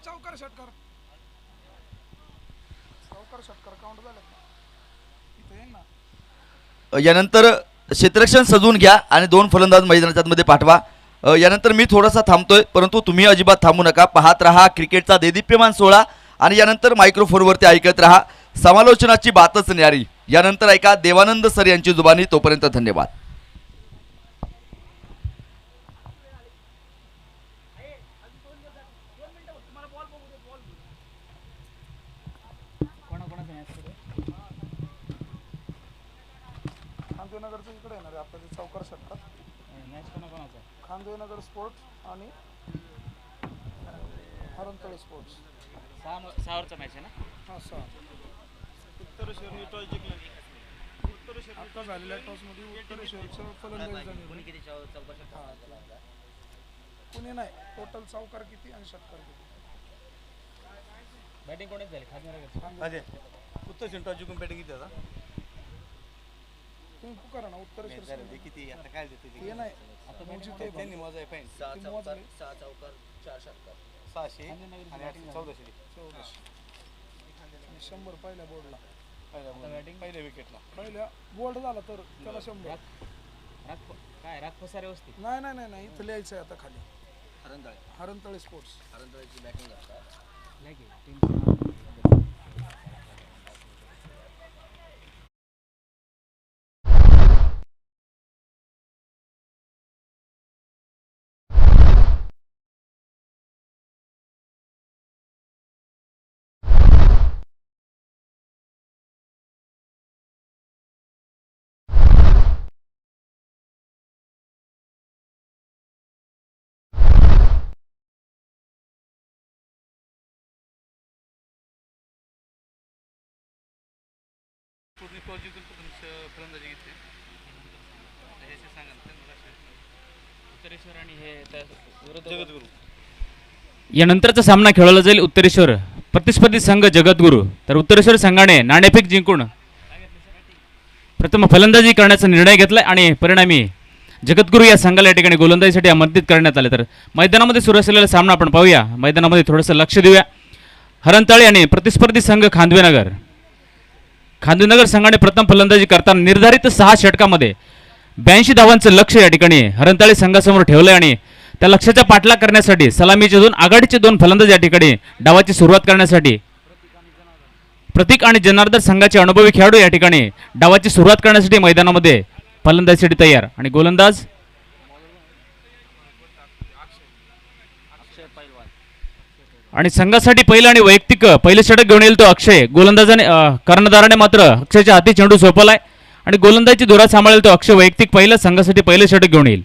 चौकार षटकार काउंट झालं इथे येईन ना. यानंतर क्षेत्ररक्षण सजवून घ्या आणि 2 फलंदाज मैदानाच्या आतमध्ये पाठवा. यानंतर मी थोडासा थांबतोय, परंतु तुम्ही अजिबात थांबू नका. पाहत रहा क्रिकेटचा देदीप्यमान सोहळा आणि यानंतर मायक्रोफोनवरती ऐकत रहा समालोचनाची बातच न्यारी. यानंतर ऐका देवानंद सर यांची जुबानी. तोपर्यंत धन्यवाद. खांदेनगरचं इकडे येणार आहे आपल्या चौकार षटकात. खांदेनगर स्पोर्ट्स आणि हरणतळे स्पोर्ट्स. 6 मॅच आहे ना. हां 6. आता झालेल्या टॉसमध्ये उत्तरेश्वरचं फलंदाजी कुणी नाही. टोटल चौकार किती आणि षटकार किती. बॅटिंग कोणीच झाली उत्तर सेंटर जिंकून बॅटिंग किती आता तुम्ही पुकारा ना उत्तरेश्वर किती आता काय देते हे नाही त्यांनी मजा आहे फाईन 6 चौकार 4 षटकार 600 आणि 1400 आणि 100 पहिल्या बोर्डला. पहिल्या विकेटला पहिल्या बोर्ड झाला तर त्याला 100. काय राग पसारे वस्ती नाही नाही नाही नाही इथं लिहायचं आहे आता खाली. हरणतळे स्पोर्ट्स. हरणतळ्याची बॅटिंग करतात. पूर्ण टॉस जिंकून फलंदाजी घेतली हे सांगा उत्तरेश्वर आणि हे जगद्गुरू. यानंतरचा सामना खेळवला जाईल उत्तरेश्वर प्रतिस्पर्धी संघ जगद्गुरू. तर उत्तरेश्वर संघाने नाणेफेक जिंकून प्रथम फलंदाजी करण्याचा निर्णय घेतलाय आणि परिणामी जगद्गुरू या संघाला या ठिकाणी गोलंदाजीसाठी आमंत्रित करण्यात आले. तर मैदानामध्ये सुरू असलेला सामना आपण पाहूया. मैदानामध्ये थोडंसं लक्ष देऊया. हरणतळे आणि प्रतिस्पर्धी संघ खांदवेनगर. खांदवेनगर संघाने प्रथम फलंदाजी करताना निर्धारित 6 षटकामध्ये 82 धावांचं लक्ष या ठिकाणी हरणतळे संघासमोर ठेवलंय आणि त्या लक्ष्याचा पाठलाग करण्यासाठी सलामीचे 2 आघाडीचे 2 फलंदाज या ठिकाणी डावाची सुरुवात करण्यासाठी प्रतीक आणि जनार्दन संघाचे अनुभवी खेळाडू या ठिकाणी डावाची सुरुवात करण्यासाठी मैदानामध्ये फलंदाजीसाठी तयार. आणि गोलंदाज आणि संघासाठी पहिलं आणि वैयक्तिक पहिले षटक घेऊन येईल तो अक्षय. गोलंदाजाने कर्णधाराने मात्र अक्षयच्या हाती चेंडू सोपवलाय आणि गोलंदाजी धुरा सांभाळेल तो अक्षय. वैयक्तिक पहिलं संघासाठी पहिले षटक घेऊन येईल.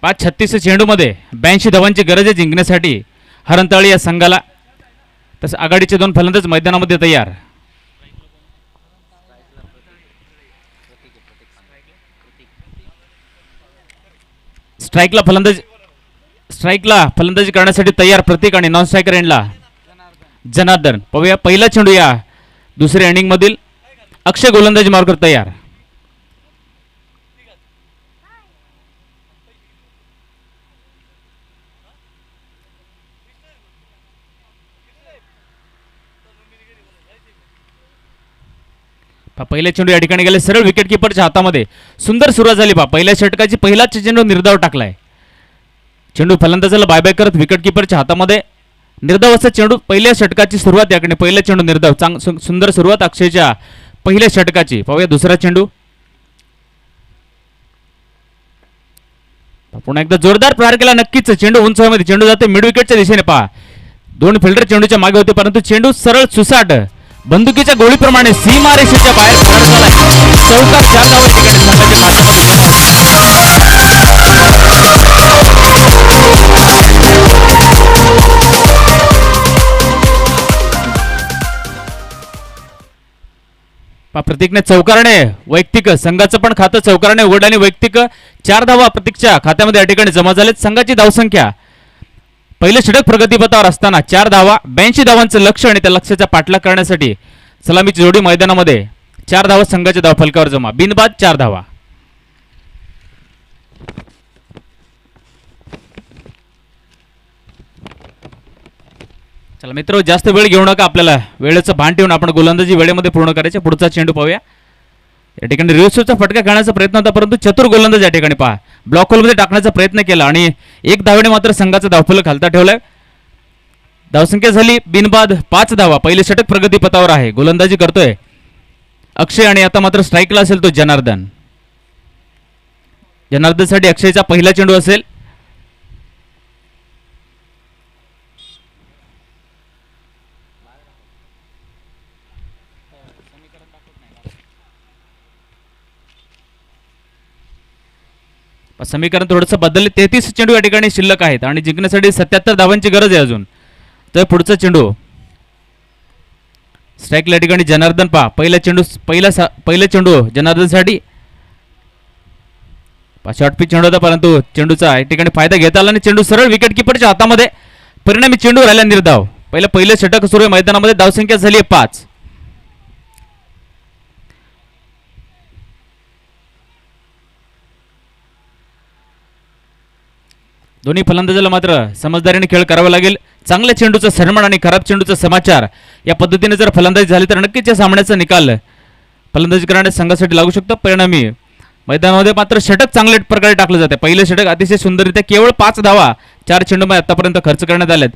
पाच 36 चेंडूमध्ये 82 धावांची गरज आहे जिंकण्यासाठी हरणतळे या संघाला. तसं आघाडीचे 2 फलंदाज मैदानामध्ये तयार. स्ट्राईकला फलंदाजी करण्यासाठी तयार प्रतीक आणि नॉन स्ट्रायकर एंडला जनार्दन. पाहूया पहिला चेंडू या दुसऱ्या इनिंग मधील. अक्षय गोलंदाजी मार्कर तयार. पहिल्या चेंडू या ठिकाणी गेले सरळ विकेट किपरच्या हातामध्ये. सुंदर सुरुवात झाली. पहिल्या षटकाची पहिलाच चेंडू निर्धाव टाकलाय. चेंडू फलंदाजाला बाय बाय करत विकेट किपरच्या हातामध्ये. निर्धाव असा चेंडू पहिल्या षटकाची सुरुवात याकडे. पहिला चेंडू निर्धाव. सुंदर सुरुवात अक्षयच्या पहिल्या षटकाची. पाहूया दुसरा चेंडू. पुन्हा एकदा जोरदार प्रहार केला. नक्कीच चेंडू उंच हवेमध्ये. चेंडू जाते मिड विकेटच्या दिशेने. पहा 2 फिल्डर चेंडूच्या मागे होते परंतु चेंडू सरळ सुसाट बंदुकीच्या गोळीप्रमाणे सीमारेषेच्या बाहेर फरार झालाय. चौकार 4 धावा ठिकाणी संघाच्या प्रतीकने चौकाराने वैयक्तिक संघाचं पण खातं चौकाराने उघडलं आणि वैयक्तिक 4 धावा प्रतीकच्या खात्यामध्ये या ठिकाणी जमा झालेत. संघाची धावसंख्या पहिले षटक प्रगतीपथावर असताना 4 धावा 82 धावांचं लक्ष आणि त्या लक्ष्याचा पाठलाग करण्यासाठी सलामीची जोडी मैदानामध्ये 4 धावा संघाच्या धावफलकावर जमा. बिनबाद 4 धावा. चला मित्र, जास्त वेळ घेऊ नका, आपल्याला वेळेचं भान ठेवून आपण गोलंदाजी वेळेमध्ये पूर्ण करायचे. पुढचा चेंडू पाहूया. या ठिकाणी रिव्हर्सचा फटका खेळण्याचा प्रयत्न होता, परंतु चतुर गोलंदाज या ठिकाणी पहा ब्लॉक होलमध्ये टाकण्याचा प्रयत्न केला आणि एक धावेने मात्र संघाचा धावफलक खालता ठेवलाय. धावसंख्या झाली बिनबाद 5 धावा. पहिले षटक प्रगतीपथावर आहे. गोलंदाजी करतोय अक्षय आणि आता मात्र स्ट्राईकला असेल तो जनार्दन. जनार्दनसाठी अक्षयचा पहिला चेंडू असेल. समीकरण थोडंसं बदलले. 33 चेंडू या ठिकाणी शिल्लक आहेत आणि जिंकण्यासाठी 77 धावांची गरज आहे अजून. तर पुढचा चेंडू स्ट्राईकला या ठिकाणी जनार्दन पहा. पहिला चेंडू जनार्दनसाठी शॉर्ट पिच चेंडू होता, परंतु चेंडूचा या ठिकाणी फायदा घेता आला आणि चेंडू सरळ विकेट किपरच्या हातामध्ये. परिणामी चेंडू राहिला निर्धाव. पहिलं षटक सुरू आहे मैदानामध्ये. धावसंख्या झाली आहे 5. दोन्ही फलंदाजाला मात्र समजदारीने खेळ करावा लागेल. चांगल्या चेंडूचा सन्मान आणि खराब चेंडूचा समाचार या पद्धतीने जर फलंदाजी झाली तर नक्कीच या सामन्याचा निकाल फलंदाजी करणाऱ्या संघासाठी लागू शकतो. परिणामी मैदानामध्ये मात्र षटक चांगल्या प्रकारे टाकलं जाते. पहिलं षटक अतिशय सुंदररित्या केवळ 5 धावा 4 चेंडूमध्ये आतापर्यंत खर्च करण्यात आलेत.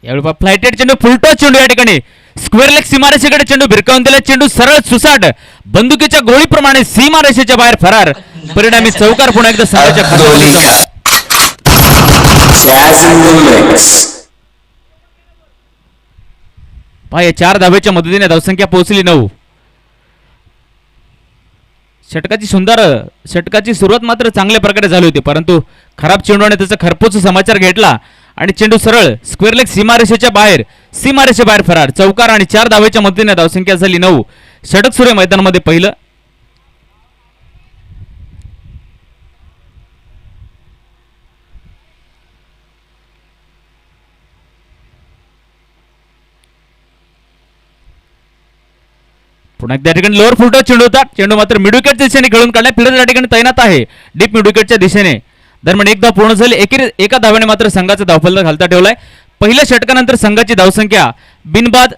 यावेळी फ्लायटेड चेंडू, फुलटॉस चेंडू या ठिकाणी स्क्वेअर लेग सीमारेषेकडे चेंडू भिरकावून दिला. चेंडू सरळ सुसाट बंदुकीच्या गोळीप्रमाणे सीमारेषेच्या बाहेर फरार. परिणामी चौकार पुन्हा एकदा संघाच्या खात्यामध्ये जमा. पहा 4 धावेच्या मदतीने धावसंख्या पोहोचली 9. षटकाची सुरुवात मात्र चांगल्या प्रकारे झाली होती, परंतु खराब चेंडूने त्याचा खरपूस समाचार घेतला आणि चेंडू सरळ स्क्वेअर लेग सीमारेषेच्या बाहेर फरार. चौकार आणि 4 धावेच्या मदतीने धावसंख्या झाली 9. षटक सुरू आहे मैदानामध्ये पहिलं. पुन्हा एकदा ठिकाणी लोअर फुलटॉस चेंडू होता. चेंडू मात्र मिड विकेटच्या दिशेने खेळून काढला. फिल्डर या ठिकाणी तैनात आहे डीप मिड विकेटच्या दिशेने. दरम्यान एक धाव पूर्ण झाली. एका धाव्याने मात्र संघाचा धावफलक घालता ठेवलाय. पहिल्या षटकानंतर संघाची धावसंख्या बिनबाद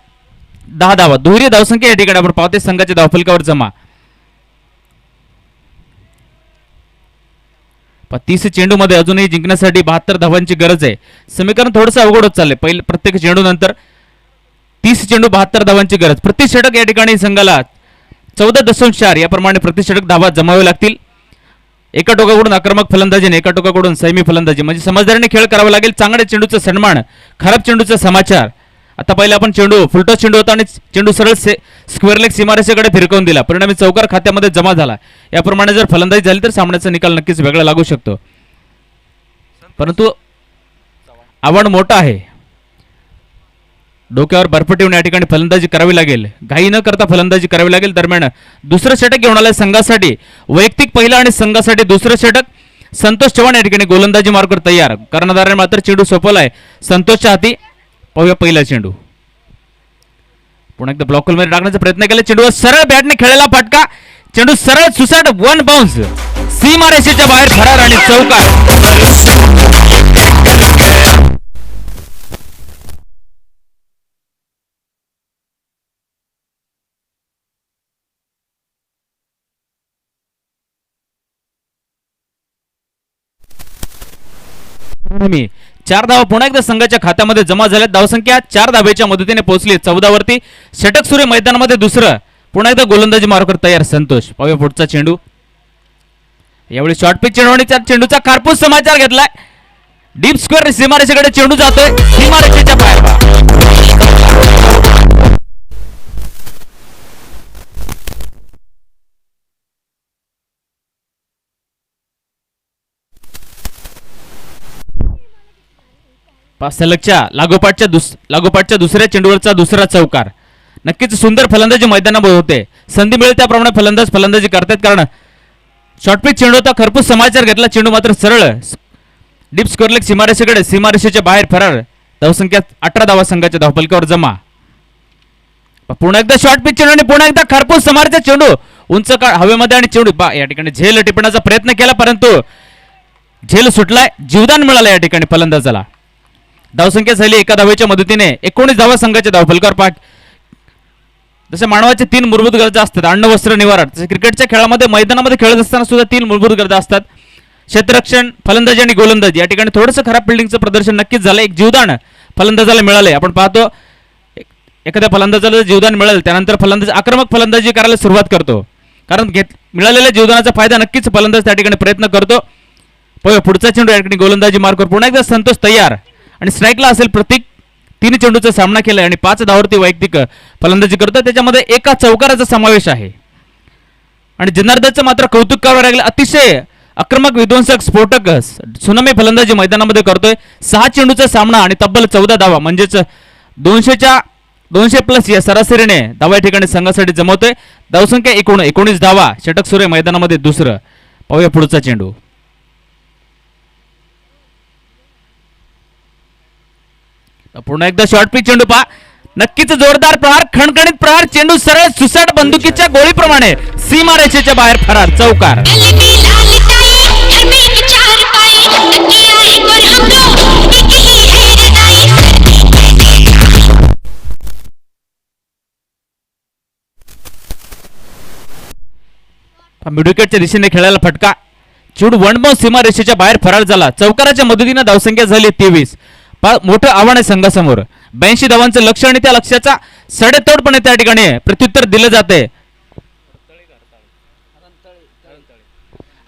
10 धावा. दुहेरी धावसंख्या या ठिकाणी आपण पाहतोय संघाच्या धावफलकावर जमा. 30 चेंडूमध्ये अजूनही जिंकण्यासाठी 72 धावांची गरज आहे. समीकरण थोडंसं अवघड होत चाललंय. प्रत्येक चेंडू नंतर 30 चेंडू 72 धावांची गरज. प्रति षटक या ठिकाणी संघाला 14.4 याप्रमाणे प्रति षटक धावा जमावे लागतील. एका टोकाकडून आक्रमक फलंदाजी आणि एका टोकाकडून संयमी फलंदाजी, म्हणजे समजदारीने खेळ करावा लागेल. चांगल्या चेंडूचा सन्मान, खराब चेंडूचा समाचार. आता पहिला आपण चेंडू फुलटॉस चेंडू होता आणि चेंडू सरळ स्क्वेअर लेग सीमारेषेकडे फिरकवून दिला. परिणामी चौकार खात्यामध्ये जमा झाला. याप्रमाणे जर फलंदाजी झाली तर सामन्याचा निकाल नक्कीच वेगळा लागू शकतो, परंतु आव्हान मोठं आहे. डोक्यावर बर्फ ठेवून या ठिकाणी फलंदाजी करावी लागेल. घाई न करता फलंदाजी करावी लागेल. दरम्यान दुसरं षटक घेऊन आलंय संघासाठी. वैयक्तिक पहिला आणि संघासाठी दुसरं षटक. संतोष चव्हाण या ठिकाणी गोलंदाजी मार्कर तयार. कर्णधाराने मात्र चेंडू सोपवलाय संतोषच्या हाती. पाहूया पहिला चेंडू. पुन्हा एकदा ब्लॉक होलमध्ये टाकण्याचा प्रयत्न केला. चेंडूवर सरळ बॅटने खेळलेला फटका. चेंडू सरळ सुसाट 1 बाउन्स सीमारेषेच्या बाहेर फरार आणि चौकार. परिणामी 4 धावा पुन्हा एकदा संघाच्या खात्यामध्ये जमा झाल्या. धावसंख्या 4 धावेच्या मदतीने पोहोचली 14 वरती. षटक सुरू मैदानामध्ये दुसरं. पुन्हा एकदा गोलंदाजी मार्कर तयार संतोष. पाहूया पुढचा चेंडू. यावेळी शॉर्ट पिच चेंडू आणि चेंडूचा कारपूस समाचार घेतलाय. डीप स्क्वेअर सीमारेषेकडे चेंडू जातोय. सीमारेषेच्या बाहेर. सलगच्या लागोपाठच्या दुसऱ्या चेंडूवरचा दुसरा चौकार. नक्कीच सुंदर फलंदाजी मैदानामध्ये होते. संधी मिळेल त्याप्रमाणे फलंदाजी करतात, कारण शॉर्ट पिच चेंडू होता. खरपूस समाचार घेतला. चेंडू मात्र सरळ डीप स्क्वेअर लेग सीमारेषेच्या बाहेर फरार. धावसंख्या 18 धावा संघाच्या धावफलकावर जमा. पुन्हा एकदा शॉर्ट पिच चेंडू आणि पुन्हा एकदा खरपूस समारचा चेंडू उंच काळ हवेमध्ये आणि चेंडू या ठिकाणी झेल टिपण्याचा प्रयत्न केला परंतु झेल सुटलाय. जीवदान मिळालं या ठिकाणी फलंदाजाला. धावसंख्या झाली एका धावेच्या मदतीने 19 धावा संघाचे धावफलकावर पाक. जसे मानवाचे 3 मूलभूत गरजा असतात, अन्न वस्त्र निवारा, तसे क्रिकेटच्या खेळामध्ये मैदानामध्ये खेळत असताना सुद्धा 3 मूलभूत गरजा असतात. क्षेत्ररक्षण, फलंदाजी आणि गोलंदाजी. या ठिकाणी थोडंसं खराब फिल्डिंगचं प्रदर्शन नक्कीच झालं. एक जीवदान फलंदाजाला मिळालंय. आपण पाहतो एखाद्या फलंदाजाला जीवदान मिळेल त्यानंतर फलंदाज आक्रमक फलंदाजी करायला सुरुवात करतो, कारण मिळालेल्या जीवदानाचा फायदा नक्कीच फलंदाज त्या ठिकाणी प्रयत्न करतो. पुढचा चेंडू या ठिकाणी गोलंदाजी मार्कवर पुन्हा एकदा संतोष तयार आणि स्ट्राईकला असेल प्रतीक. 3 चेंडूचा सामना केलाय आणि 5 धावावरती वैयक्तिक फलंदाजी करतो. त्याच्यामध्ये एका चौकाराचा समावेश आहे आणि जनार्दनचं मात्र कौतुक करावं लागलं. अतिशय आक्रमक, विध्वंसक, स्फोटक सुनामी फलंदाजी मैदानामध्ये करतोय. 6 चेंडूचा सामना आणि तब्बल 14 धावा म्हणजेच 200+ या सरासरीने धावा या ठिकाणी संघासाठी जमवतोय. धावसंख्या 19 धावा. षटक सुरू आहे मैदानामध्ये दुसरं. पाहूया पुढचा चेंडू. पुन्हा एकदा शॉर्ट पिच चेंडू पहा. नक्कीच जोरदार प्रहार, खणखणीत प्रहार. चेंडू सरळ सुसाट बंदुकीच्या गोळीप्रमाणे सीमारेषेच्या बाहेर फरार. चौकार. मिडविकेटच्या दिशेने खेळायला फटका. चेंडू वनबाउंड सीमारेषेच्या बाहेर फरार झाला. चौकाराच्या मदतीने धावसंख्या झाली 23. मोठं आव्हान आहे संघासमोर. 82 धावांचं लक्ष आणि त्या लक्ष्याचा सडेतोडपणे त्या ठिकाणी प्रत्युत्तर दिलं जाते.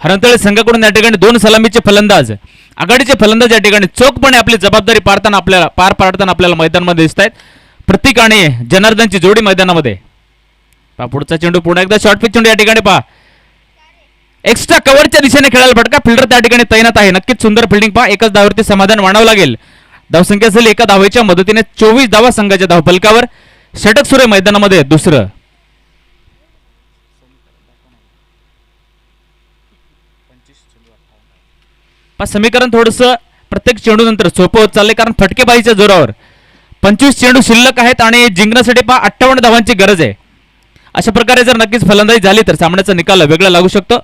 हरणतळे संघाकडून या ठिकाणी 2 सलामीचे फलंदाज, आघाडीचे फलंदाज या ठिकाणी चोखपणे आपली जबाबदारी पार पाडताना आपल्याला मैदानामध्ये दिसत आहेत. प्रतीक आणि जनार्दनची जोडी मैदानामध्ये. पुढचा चेंडू पुन्हा एकदा शॉर्ट पिच चेंडू या ठिकाणी पहा. एक्स्ट्रा कव्हरच्या दिशेने खेळायला फटका. फिल्डर त्या ठिकाणी तैनात आहे. नक्कीच सुंदर फिल्डिंग पहा. एकाच धावावरती समाधान मानावं लागेल. धावसंख्या झाली एका धावेच्या मदतीने 24 धावा संघाच्या धावफलकावर. षटक सुरू आहे मैदानामध्ये दुसरं. समीकरण थोडंसं प्रत्येक चेंडू नंतर सोपं होत चाललंय, कारण फटकेबाजीच्या जोरावर 25 चेंडू शिल्लक आहेत आणि जिंकण्यासाठी 58 धावांची गरज आहे. अशा प्रकारे जर नक्कीच फलंदाजी झाली तर सामन्याचा निकाल वेगळा लागू शकतो.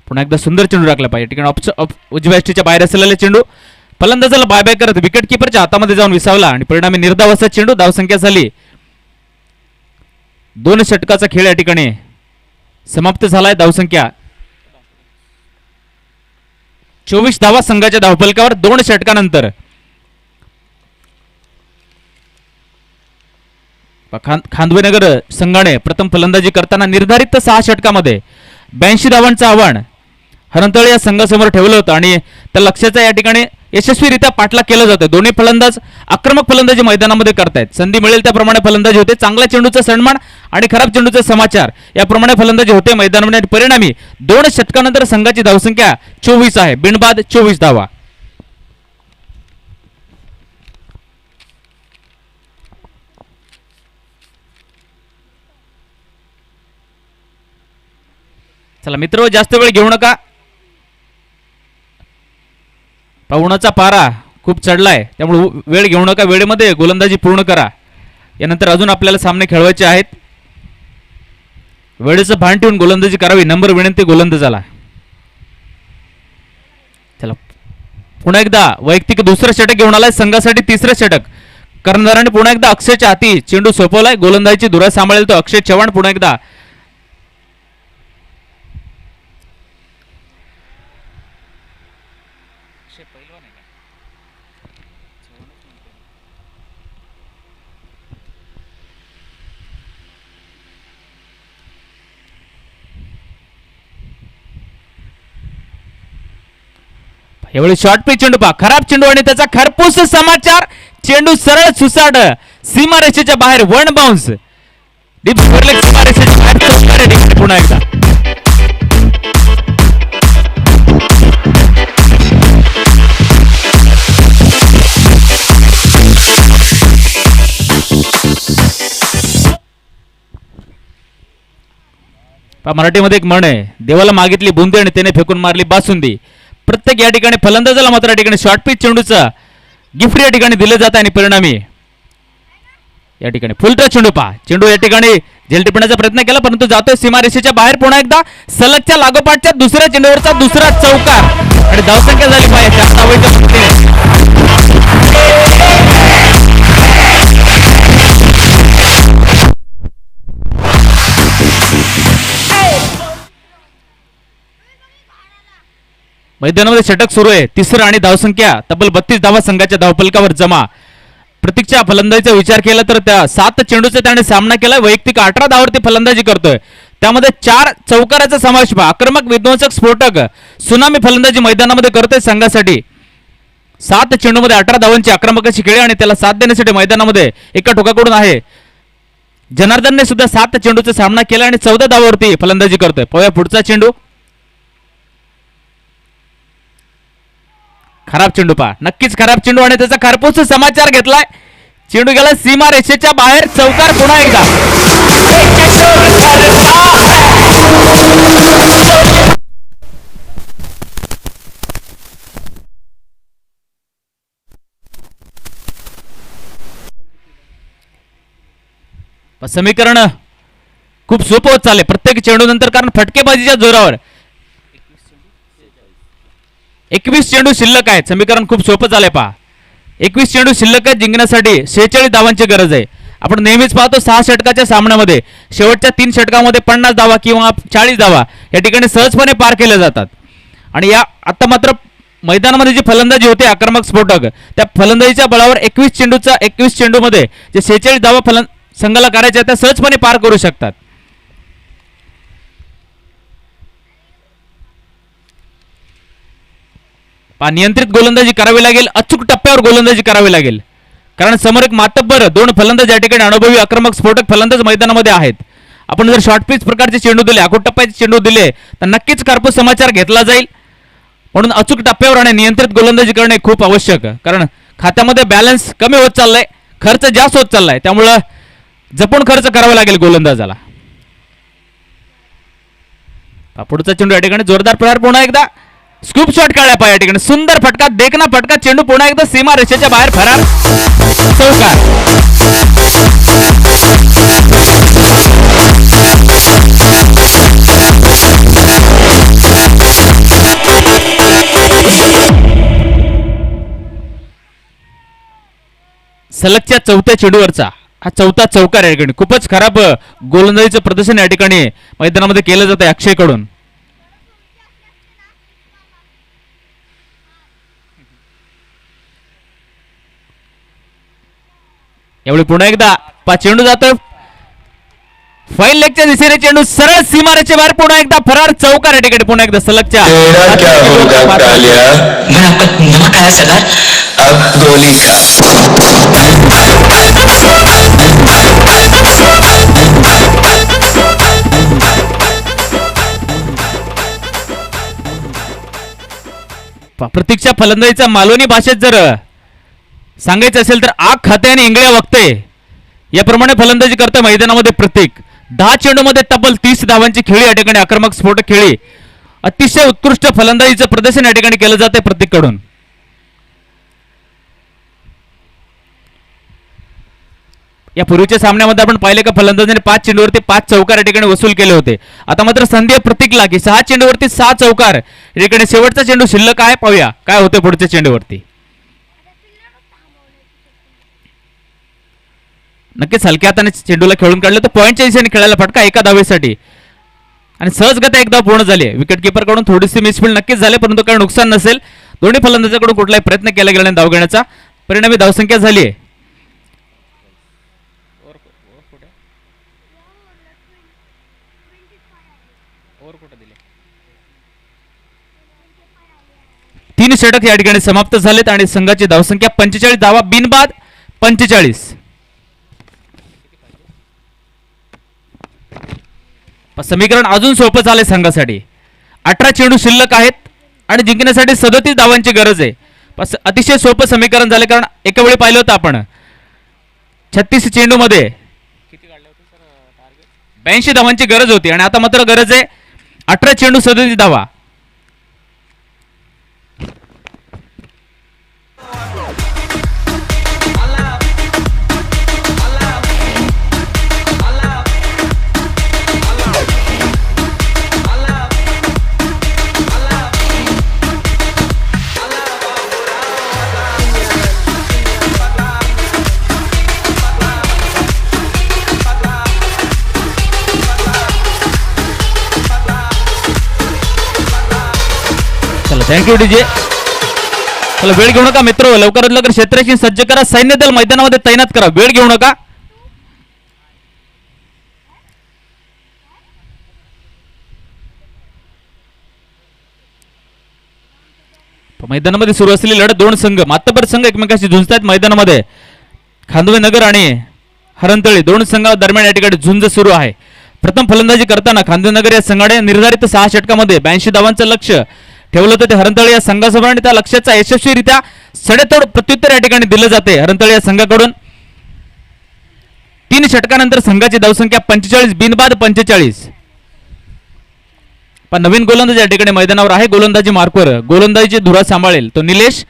पुन्हा एकदा सुंदर चेंडू राखला पाहिजे. ठिकाणी उजव्या यष्टीच्या बाहेर असलेला चेंडू फलंदाजाला बाय बाय करत विकेट किपरच्या हातामध्ये जाऊन विसावला आणि परिणामी निर्धाव असा चेंडू. धावसंख्या झाली 2 षटकाचा खेळ या ठिकाणी समाप्त झालाय. धावसंख्या 24 धावा संघाच्या धावफलकावर 2 षटकानंतर. खांदवेनगर संघाने प्रथम फलंदाजी करताना निर्धारित 6 षटकामध्ये 82 धावांचं आव्हान हरणतळे या संघासमोर ठेवलं होतं आणि त्या लक्ष्याचा या ठिकाणी यशस्वीरित्या पाठलाग केला जातोय. दोन्ही फलंदाज आक्रमक फलंदाजी मैदानामध्ये करतायत. संधी मिळेल त्याप्रमाणे फलंदाजी होते. चांगल्या चेंडूचा सन्मान आणि खराब चेंडूचा समाचार याप्रमाणे फलंदाजी होते मैदानामध्ये आणि परिणामी 2 षटकानंतर संघाची धावसंख्या 24 आहे. बिनबाद 24 धावा. चला मित्र, जास्त वेळ घेऊ नका. उन्हाचा पारा खूप चढलाय त्यामुळे वेळ घेऊ नका. वेळेमध्ये गोलंदाजी पूर्ण करा. यानंतर अजून आपल्याला सामने खेळवायचे आहेत. वेळेचं भान ठेवून गोलंदाजी करावी, नंबर विनंती गोलंदाजाला. चला पुन्हा एकदा वैयक्तिक दुसरं षटक घेऊन आलाय. संघासाठी 3रं षटक कर्णधाराने पुन्हा एकदा अक्षयच्या हाती चेंडू सोपवलाय. गोलंदाजीची धुरा सांभाळेल तो अक्षय चव्हाण. पुन्हा एकदा यावेळी शॉर्ट पिच चेंडू पहा. खराब चेंडू आणि त्याचा खरपूस समाचार. चेंडू सरळ सुसाट सीमारेषेच्या बाहेर. 1 बाउन्स डीप सीमारेषेच्या बाहेर. पुन्हा एकदा मराठीमध्ये एक म्हण आहे, देवाला मागितली बुंदी आणि त्याने फेकून मारली बासुंदी. प्रत्येक या ठिकाणी फलंदाजाला मात्र या ठिकाणी शॉर्ट पिच चेंडूचा गिफ्ट या ठिकाणी दिलं जात आहे आणि परिणामी या ठिकाणी फुलटो चेंडू पहा, चेंडू या ठिकाणी झेल टिपण्याचा प्रयत्न केला परंतु जातोय सीमारेषेच्या बाहेर. पुन्हा एकदा सलगच्या लागोपाठच्या दुसऱ्या चेंडूवरचा दुसरा चौकार आणि धावसंख्या झाली पाहिजे 4 धावांच्या मदतीने. मैदानामध्ये षटक सुरू आहे. तिसरं आणि धावसंख्या तब्बल 32 धावा संघाच्या धावफलकावर जमा. प्रतीकच्या फलंदाजीचा विचार केला तर त्या 7 चेंडूचा त्याने सामना केला. वैयक्तिक 18 धावावरती फलंदाजी करतोय. त्यामध्ये 4 चौकाराचा समावेश पहा. आक्रमक, विध्वंसक, स्फोटक सुनामी फलंदाजी मैदानामध्ये करतोय संघासाठी. 7 चेंडूमध्ये 18 धावांची आक्रमक अशी खेळी आणि त्याला साथ देण्यासाठी मैदानामध्ये एका ठोकाकडून आहे. जनार्दनने सुद्धा 7 चेंडूचा सामना केला आणि 14 धावावरती फलंदाजी करतोय. पाहूया पुढचा चेंडू. खराब चेंडू पहा, नक्कीच खराब चेंडू आणि त्याचा खरपूस समाचार घेतलाय. चेंडू गेला सीमा रेषेच्या बाहेर. चौकार पुन्हा एकदा. समीकरण खूप सोपं होत चालले प्रत्येक चेंडू नंतर, कारण फटकेबाजीच्या जोरावर 21 चेंडू शिल्लक आहेत. समीकरण खूप सोपं झालंय पहा. 21 चेंडू शिल्लक आहेत. जिंकण्यासाठी 46 धावांची गरज आहे. आपण नेहमीच पाहतो 6 षटकाच्या सामन्यामध्ये शेवटच्या 3 षटकामध्ये 50 धावा किंवा 40 धावा या ठिकाणी सहजपणे पार केल्या जातात. आणि या आता मात्र मैदानामध्ये जी फलंदाजी होते आक्रमक, स्फोटक, त्या फलंदाजीच्या बळावर 21 चेंडूमध्ये जे 46 धावा संघाला करायच्या त्या सहजपणे पार करू शकतात. नियंत्रित गोलंदाजी करावी लागेल. अचूक टप्प्यावर गोलंदाजी करावी लागेल, कारण समोर एक मातब्बर 2 फलंदाज या ठिकाणी अनुभवी, आक्रमक, स्फोटक फलंदाज मैदानामध्ये आहेत. आपण जर शॉर्ट पिच प्रकारचे चेंडू दिले, आखूट टप्प्याचे चेंडू दिले तर नक्कीच खरपूस समाचार घेतला जाईल. म्हणून अचूक टप्प्यावर आणि नियंत्रित गोलंदाजी करणे खूप आवश्यक, कारण खात्यामध्ये बॅलन्स कमी होत चाललाय, खर्च जास्त होत चाललाय. त्यामुळं जपून खर्च करावा लागेल गोलंदाजाला. पुढचा चेंडू या ठिकाणी जोरदार प्रहार. पुन्हा एकदा स्कूप शॉट काढला पाहिजे. या ठिकाणी सुंदर फटका, देखना फटका. चेंडू पुन्हा एकदा सीमा रेषेच्या बाहेर फरार. चौकार. सलगच्या 4थ्या चेंडूवरचा हा 4था चौकार या ठिकाणी. खूपच खराब गोलंदाजीचं प्रदर्शन या ठिकाणी मैदानामध्ये केलं जातं अक्षयकडून. यावेळी पुन्हा एकदा चेंडू जातोय फाईन लेगच्या दिशेने. चेंडू सरळ सीमारेच्या बाहेर. पुन्हा एकदा फरार. चौकार या ठिकाणी. पुन्हा एकदा सलगच्या प्रतीकच्या फलंदाजीचा मालवणी भाषेत जर सांगायचं असेल तर आग खाते आणि इंगळ्या वगते याप्रमाणे फलंदाजी करतोय मैदानामध्ये प्रतीक. 10 चेंडूमध्ये तब्बल 30 धावांची खेळी या ठिकाणी, आक्रमक, स्फोटक खेळी. अतिशय उत्कृष्ट फलंदाजीचं प्रदर्शन या ठिकाणी केलं जाते प्रतीककडून. या पूर्वीच्या सामन्यामध्ये आपण पाहिले का फलंदाजाने 5 चेंडूवरती 5 चौकार या ठिकाणी वसूल केले होते. आता मात्र संधी प्रतीकला की 6 चेंडूवरती 6 चौकार या ठिकाणी. शेवटचा चेंडू शिल्लक आहे. पाहूया काय होते पुढच्या चेंडूवरती. नक्कीच हलक्या हाताने चेंडूला खेळून काढलं तर पॉईंटच्या दिशेने खेळायला फटका एका धावेसाठी आणि सहजगत्या एक धाव पूर्ण झाली. विकेट किपर कडून थोडीशी मिसफील्ड नक्कीच झाली, परंतु काही नुकसान नसेल. दोन्ही फलंदाजाकडून कुठलाही प्रयत्न केला गेला नाही धाव घेण्याचा. परिणामी धावसंख्या झाली आहे. तीन षटक या ठिकाणी समाप्त झालेत आणि संघाची धावसंख्या 45 धावा बिनबाद 45. समीकरण अजून सोपं झालंय संघासाठी. 18 चेंडू शिल्लक आहेत आणि जिंकण्यासाठी 37 धावांची गरज आहे. अतिशय सोपं समीकरण झाले, कारण एका वेळी पाहिलं होतं आपण 36 चेंडू मध्ये 82 धावांची गरज होती आणि आता मात्र गरज आहे 18 चेंडू 37 धावा. Thank you DJ. चला वेळ घेऊ नका मित्र, लवकरात लवकर क्षेत्ररक्षण सज्ज करा, सैन्य दल मैदानामध्ये तैनात करा, वेळ घेऊ नका. मैदानामध्ये सुरू असलेली लढत दोन संघ मातबर संघ एकमेकांशी झुंजतात. मैदानामध्ये खांदवे नगर आणि हरणतळी दोन संघादरम्यान या ठिकाणी झुंज सुरू आहे. प्रथम फलंदाजी करताना खांदवे नगर या संघाने निर्धारित 6 षटकामध्ये 82 धावांचं लक्ष ठेवलं होतं. ते हरणतळी या संघासमोर आणि त्या लक्ष्याचा यशस्वीरित्या सडेतोड प्रत्युत्तर या ठिकाणी दिलं जाते हरणतळी या संघाकडून. 3 षटकानंतर संघाची धावसंख्या 45 बिनबाद 45. पण नवीन गोलंदाज या ठिकाणी मैदानावर आहे. गोलंदाजी मार्कवर गोलंदाजीची धुरा सांभाळेल तो निलेश.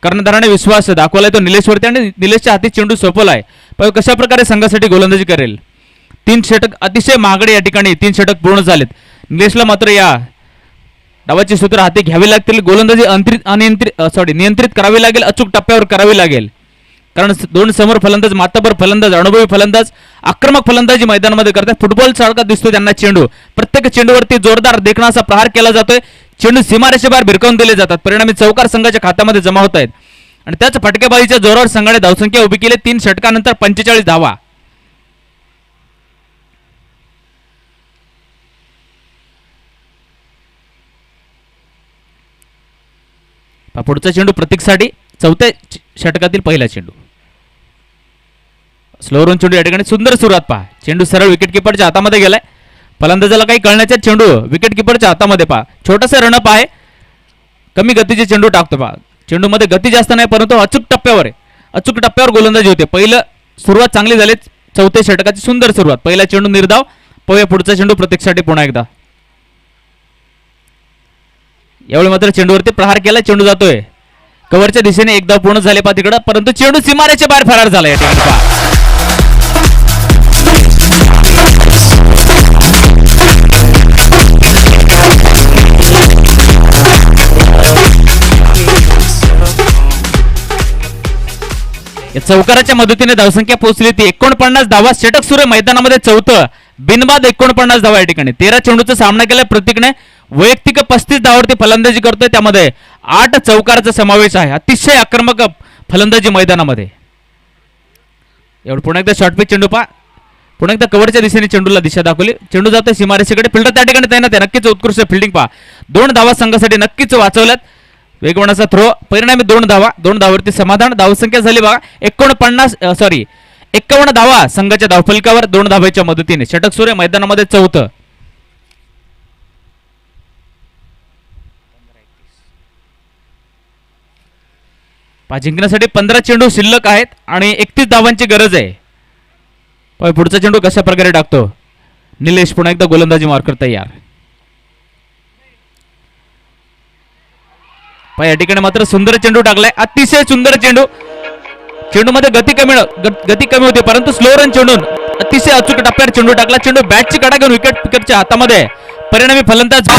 कर्णधाराने विश्वास दाखवलाय तो निलेशवरती आणि निलेशच्या हाती चेंडू सोपवलाय. पण कशा प्रकारे संघासाठी गोलंदाजी करेल. 3 षटक अतिशय महागडे या ठिकाणी 3 षटक पूर्ण झालेत. निलेशला मात्र या डावाची सूत्र हाती घ्यावी लागतील. गोलंदाजी नियंत्रित करावी लागेल, अचूक टप्प्यावर करावी लागेल. कारण दोन समोर फलंदाज मातबर फलंदाज अनुभवी फलंदाज आक्रमक फलंदाजी मैदानामध्ये करतात. फुटबॉल सारखा दिसतो त्यांना चेंडू. प्रत्येक चेंडूवरती जोरदार देखणा असा प्रहार केला जातोय. चेंडू सीमारेषेबाहेर भिरकावून दिले जातात. परिणामी चौकार संघाच्या खात्यामध्ये जमा होत आहेत आणि त्याच फटकेबाजीच्या जोरावर संघाने धावसंख्या उभी केली. 3 षटकानंतर 45 धावा. पुढचा चेंडू प्रतीकसाठी 4थ्या षटकातील पहिला चेंडू. स्लोवरून चेंडू या ठिकाणी सुंदर सुरुवात पहा. चेंडू सरळ विकेट किपरच्या हातामध्ये गेलाय. फलंदाजाला काही कळण्याचा चेंडू विकेट किपरच्या हातामध्ये पहा. छोटासा रनअप आहे. कमी गतीचे चेंडू टाकतो पहा. चेंडूमध्ये गती जास्त नाही परंतु अचूक टप्प्यावर आहे. अचूक टप्प्यावर गोलंदाजी होते. पहिलं सुरुवात चांगली झाली. 4थ्या षटकाची सुंदर सुरुवात. पहिला चेंडू निर्धाव. पाहूया पुढचा चेंडू प्रतीकसाठी पुन्हा एकदा. यावेळी मात्र चेंडूवरती प्रहार केला. चेंडू जातोय कव्हरच्या दिशेने. एक धाव पूर्ण झाले पहा तिकडं परंतु चेंडू सीमारेच्या बाहेर फरार झाला या ठिकाणी पहा. या चौकाराच्या मदतीने धावसंख्या पोहोचली ती 49 धावा. षटक सुरू मैदानामध्ये 4थं बिनबाद 49 धावा या ठिकाणी. 13 चेंडूचा सामना केला प्रतीकने. वैयक्तिक 35 धावावरती फलंदाजी करतोय. त्यामध्ये 8 चौकाराचा समावेश आहे. अतिशय आक्रमक फलंदाजी मैदानामध्ये. एवढं पुन्हा एकदा शॉर्ट पिच चेंडू पहा. पुन्हा एकदा कव्हरच्या दिशेने चेंडूला दिशा दाखवली. चेंडू जातोय सीमारेषेकडे. फिल्डर त्या ठिकाणी तैनात आहे. नक्कीच उत्कृष्ट फिल्डिंग पहा. 2 धावा संघासाठी नक्कीच वाचवल्यात. वेगवानाचा थ्रो. परिणामी 2 धावा. 2 धावावरती समाधान. धावसंख्या झाली बघा 51 धावा संघाच्या धावफलकावर 2 धावेच्या मदतीने. षटक सुरू मैदानामध्ये 4थं. जिंकण्यासाठी 15 चेंडू शिल्लक आहेत आणि 31 धावांची गरज आहे. पुढचा चेंडू कशा प्रकारे टाकतो निलेश. पुन्हा एकदा गोलंदाजी मार्कर तयार. या ठिकाणी मात्र सुंदर चेंडू टाकलाय. अतिशय सुंदर चेंडू. चेंडूमध्ये गती कमी होती परंतु स्लो रन चेंडून अतिशय अचूक टप्प्यावर चेंडू टाकला. चेंडू बॅटची कडा घेऊन विकेटच्या हातामध्ये. परिणामी फलंदाज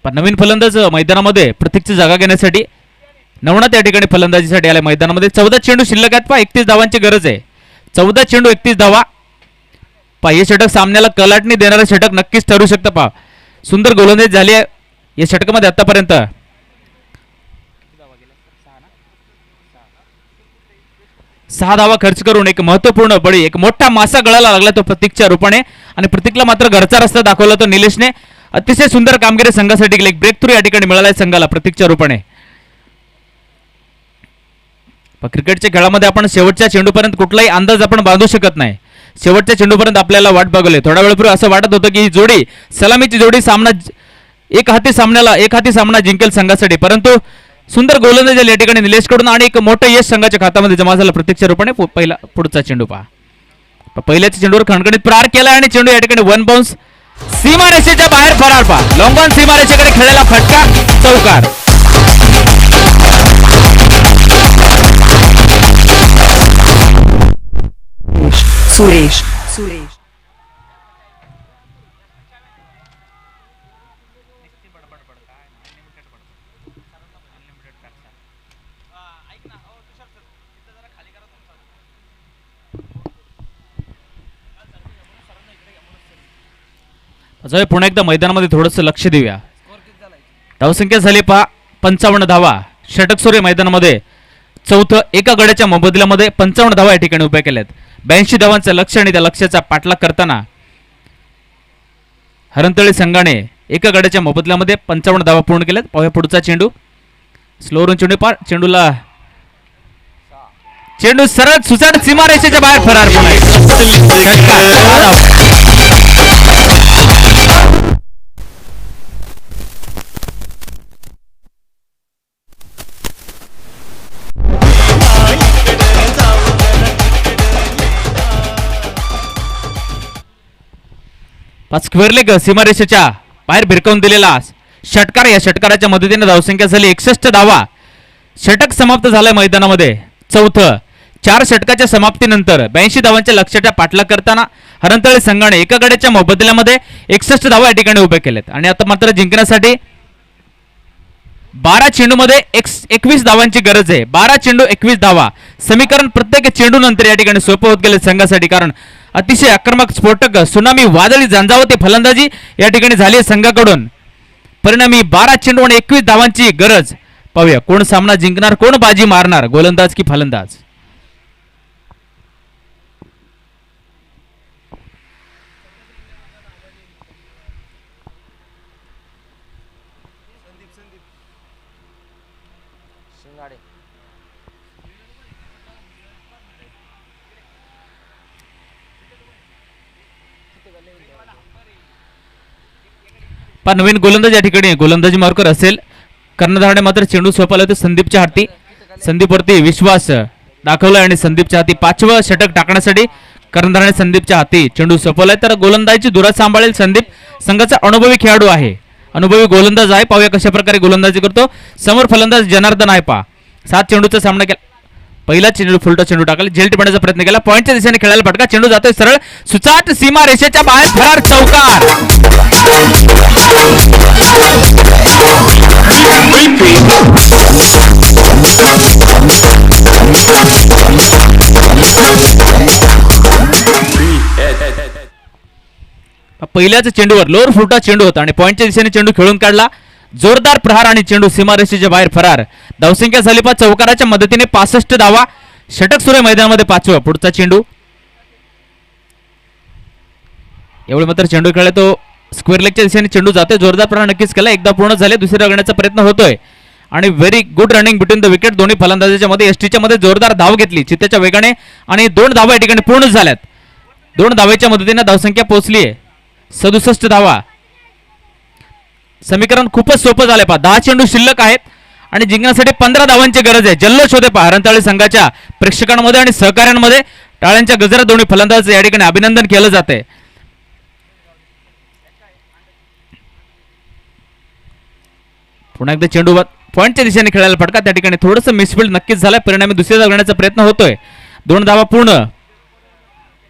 नवीन फलंदाज मैदानामध्ये प्रतीकची जागा घेण्यासाठी नवनाथ या ठिकाणी फलंदाजीसाठी आले मैदानामध्ये. 14 चेंडू शिल्लक आहेत पहा. 31 धावांची गरज आहे. 14 चेंडू 31 धावा पहा. हे षटक सामन्याला कलाटणी देणारे षटक नक्कीच ठरू शकतं पहा. सुंदर गोलंदाजी झाली आहे या षटकामध्ये आतापर्यंत. 6 धावा खर्च करून एक महत्वपूर्ण बळी एक मोठा मासा गळाला लागला तो प्रतीकच्या रूपाने आणि प्रतीकला मात्र घरचा रस्ता दाखवला तो निलेशने. अतिशय सुंदर कामगिरी संघासाठी केली. एक ब्रेक थ्रू या ठिकाणी मिळालाय संघाला प्रतीकच्या रूपाने. क्रिकेटच्या खेळामध्ये आपण शेवटच्या चेंडूपर्यंत कुठलाही अंदाज आपण बांधू शकत नाही. शेवटच्या चेंडूपर्यंत आपल्याला वाट बघवली. थोड्या वेळापूर्वी असं वाटत होतं की ही जोडी सलामीची जोडी सामना एक हाती सामना जिंकेल संघासाठी परंतु सुंदर गोलंदाजी या ठिकाणी निलेशकडून आणि एक मोठं यश संघाच्या खात्यामध्ये जमा झालं प्रतीकच्या रूपाने. पुढचा चेंडू पहा. पहिल्याच्या चेंडूवर खणखणीत प्रहार केला आणि चेंडू या ठिकाणी 1 बाउन्स सीमारेषेच्या बाहेर फरार पा लॉंग ऑन सीमारेषेकडे खेळलेला फटका चौकार. सुरेश सुरेश अजय पुन्हा एकदा मैदानामध्ये थोडंसं लक्ष देऊया. धावसंख्या झाली पहा 55 धावा. षटक सुरे मैदानामध्ये चौथं एका गड्याच्या मोबदल्यामध्ये 55 धावा या ठिकाणी उभ्या केल्यात. 82 धावांचं लक्ष आणि त्या लक्ष्याचा पाठलाग करताना हरणतळी संघाने एका गड्याच्या मोबदल्यामध्ये 55 धावा पूर्ण केल्यात. पाहूया पुढचा चेंडू. स्लोवरून चेंडू पार चेंडूला चेंडू सरळ सुसाट सीमारेषेच्या बाहेर फरार. स्क्वेअर लेग सीमारेषेच्या बाहेर भिरकावून दिलेला षटकार. या षटकाराच्या मदतीने धावसंख्या झाली 61 धावा. षटक समाप्त झालंय मैदानामध्ये चौथं. 4 षटकाच्या समाप्तीनंतर 82 धावांच्या लक्ष्याच्या पाठलाग करताना हरणतळी संघाने एका गड्याच्या मोबदल्यामध्ये 61 धावा या ठिकाणी उभ्या केल्यात. आणि आता मात्र जिंकण्यासाठी 12 चेंडूमध्ये 21 धावांची गरज आहे. 12 चेंडू 21 धावा. समीकरण प्रत्येक चेंडू नंतर या ठिकाणी सोपं होत गेले संघासाठी, कारण अतिशय आक्रमक स्फोटक सुनामी वादळी झंझावती फलंदाजी या ठिकाणी झाली आहे संघाकडून. परिणामी 12 चेंडू आणि 21 धावांची गरज. पाहूया कोण सामना जिंकणार, कोण बाजी मारणार, गोलंदाज की फलंदाज. पण नवीन गोलंदाज या ठिकाणी गोलंदाजी मार्कर असेल. कर्णधाराने मात्र चेंडू सोपवला होता संदीपच्या हाती. संदीपवरती विश्वास दाखवला आणि संदीपच्या हाती 5वं षटक टाकण्यासाठी कर्णधाराने संदीपच्या हाती चेंडू सोपवलाय. तर गोलंदाजीची धुरा सांभाळेल संदीप. संघाचा अनुभवी खेळाडू आहे, अनुभवी गोलंदाज आहे. पाहूया कशा प्रकारे गोलंदाजी करतो. समोर फलंदाज जनार्दन आहे. पहा 7 चेंडूचा सामना केला. पहिला चेंडू फुलटा चेंडू टाकला, झेल टिपण्याचा प्रयत्न केला. पॉईंटच्या दिशेने खेळायला फटका. चेंडू जातोय सरळ सुचाट सीमा रेषेच्या बाहेर फरार चौकार. पहिल्याच चेंडूवर लोअर फुटा चेंडू होता आणि पॉईंटच्या दिशेने चेंडू खेळून काढला. जोरदार प्रहार आणि चेंडू सीमारेषेच्या बाहेर फरार. धावसंख्या झाली पा चौकाराच्या मदतीने 65 धावा. षटक सुरू मैदानामध्ये 5वं. पुढचा चेंडू एवढे मात्र चेंडू खेळला तो स्क्वेअर लेगच्या दिशेने चेंडू जातोय. जोरदार प्रहार नक्कीच केला. एकदा पूर्ण झाले, दुसऱ्या रगण्याचा प्रयत्न होतोय आणि very good running between the wicket. दोन्ही फलंदाजाच्या मध्ये एसटीच्या मध्ये जोरदार धाव घेतली चित्त्याच्या वेगाने आणि 2 धावा या ठिकाणी पूर्ण झाल्यात. 2 धावेच्या मदतीने धावसंख्या पोहोचली आहे 67 धावा. समीकरण खूपच सोपं झालंय. पहा 10 चेंडू शिल्लक आहेत आणि जिंकण्यासाठी 15 धावांची गरज आहे. जल्लोष होते पहा हरणतळी संघाच्या प्रेक्षकांमध्ये आणि सहकाऱ्यांमध्ये. टाळ्यांच्या गजरात दोन्ही फलंदाजांचं या ठिकाणी अभिनंदन केलं जाते. पुन्हा एकदा चेंडू पॉईंटच्या दिशेने खेळायला फटका. त्या ठिकाणी थोडंसं मिसफिल्ड नक्कीच झालाय. परिणामी दुसऱ्या जागण्याचा प्रयत्न होतोय. 2 धावा पूर्ण.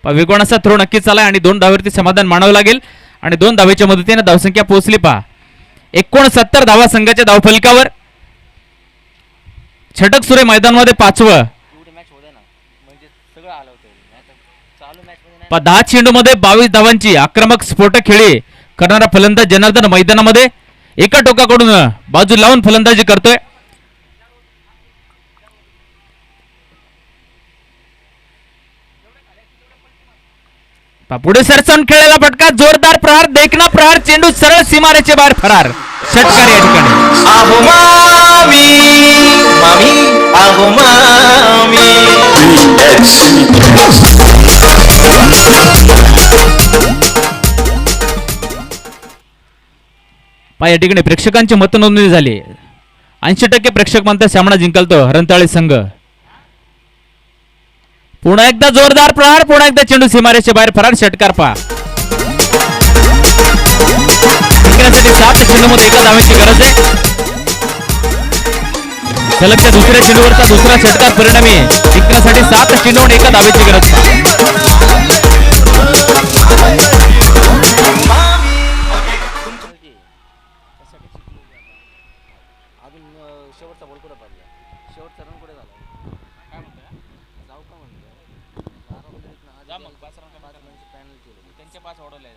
वेगवानाचा थ्रो नक्कीच आलाय आणि 2 धावावरती समाधान मानावं लागेल आणि 2 धावेच्या मदतीने धावसंख्या पोहोचली. पहा 69 धावा संघाच्या धावफलकावर. षटक सुरे मैदानामध्ये 5वं. 10 चेंडूमध्ये 22 धावांची आक्रमक स्फोटक खेळी करणारा फलंदाज जनार्दन मैदानामध्ये एका टोकाकडून बाजू लावून फलंदाजी करतोय. पुढे सरसन खेळलेला फटका. जोरदार प्रहार, देखना प्रहार. चेंडू सरळ सीमारेषेच्या बाहेर फरार. षटकार या ठिकाणी. आहो मामी मामी आहो मामी. या ठिकाणी प्रेक्षकांची मतनोंदणी झाली. 80% प्रेक्षक म्हणतात सामना जिंकलतो हरणतळी संघ. पुन्हा एकदा जोरदार प्रहार. पुन्हा एकदा चेंडू सीमारेषेच्या बाहेर फरार. षटकार पहा. जिंकण्यासाठी 7 चेंडूमध्ये एका धावेची गरज आहे. सलगच्या दुसऱ्या चेंडूवरचा दुसरा षटकार परिणामी जिंकण्यासाठी 7 चेंडूवर एका धावेची गरज. शेवटचा बॉल कुठे पडला शेवटचा रन कुठे झाला काय म्हणतोय जाऊ का म्हणतोय पॅनल केलं त्यांचे 5 ओढवले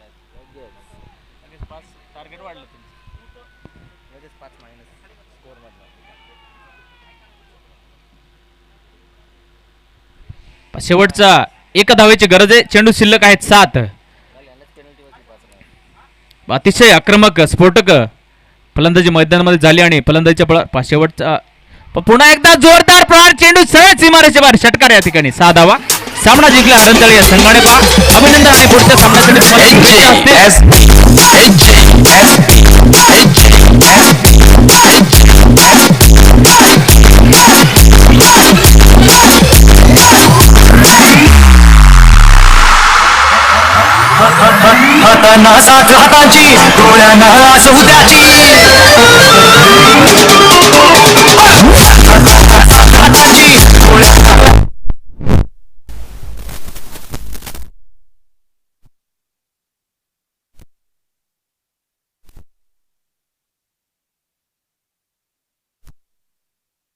लगेच 5 टार्गेट वाढलं त्यांचं लगेच 5 मायनस स्कोअर मधला. शेवटचा एका धावेची गरज आहे. चेंडू शिल्लक आहेत 7. अतिशय आक्रमक स्फोटक फलंदाजी मैदानामध्ये झाली आणि फलंदाजीच्या शेवटचा पुन्हा एकदा जोरदार प्रहार. चेंडू सरळ सीमारेषेच्या बाहेर. षटकार या ठिकाणी 6 धावा. सामना जिंकला हरणतळे या संघाने. पहा अभिनंदन आणि पुढच्या सामन्यासाठी तुम्हाला शुभेच्छा हातांना साथ हातांची डोळ्यांना आस उद्याची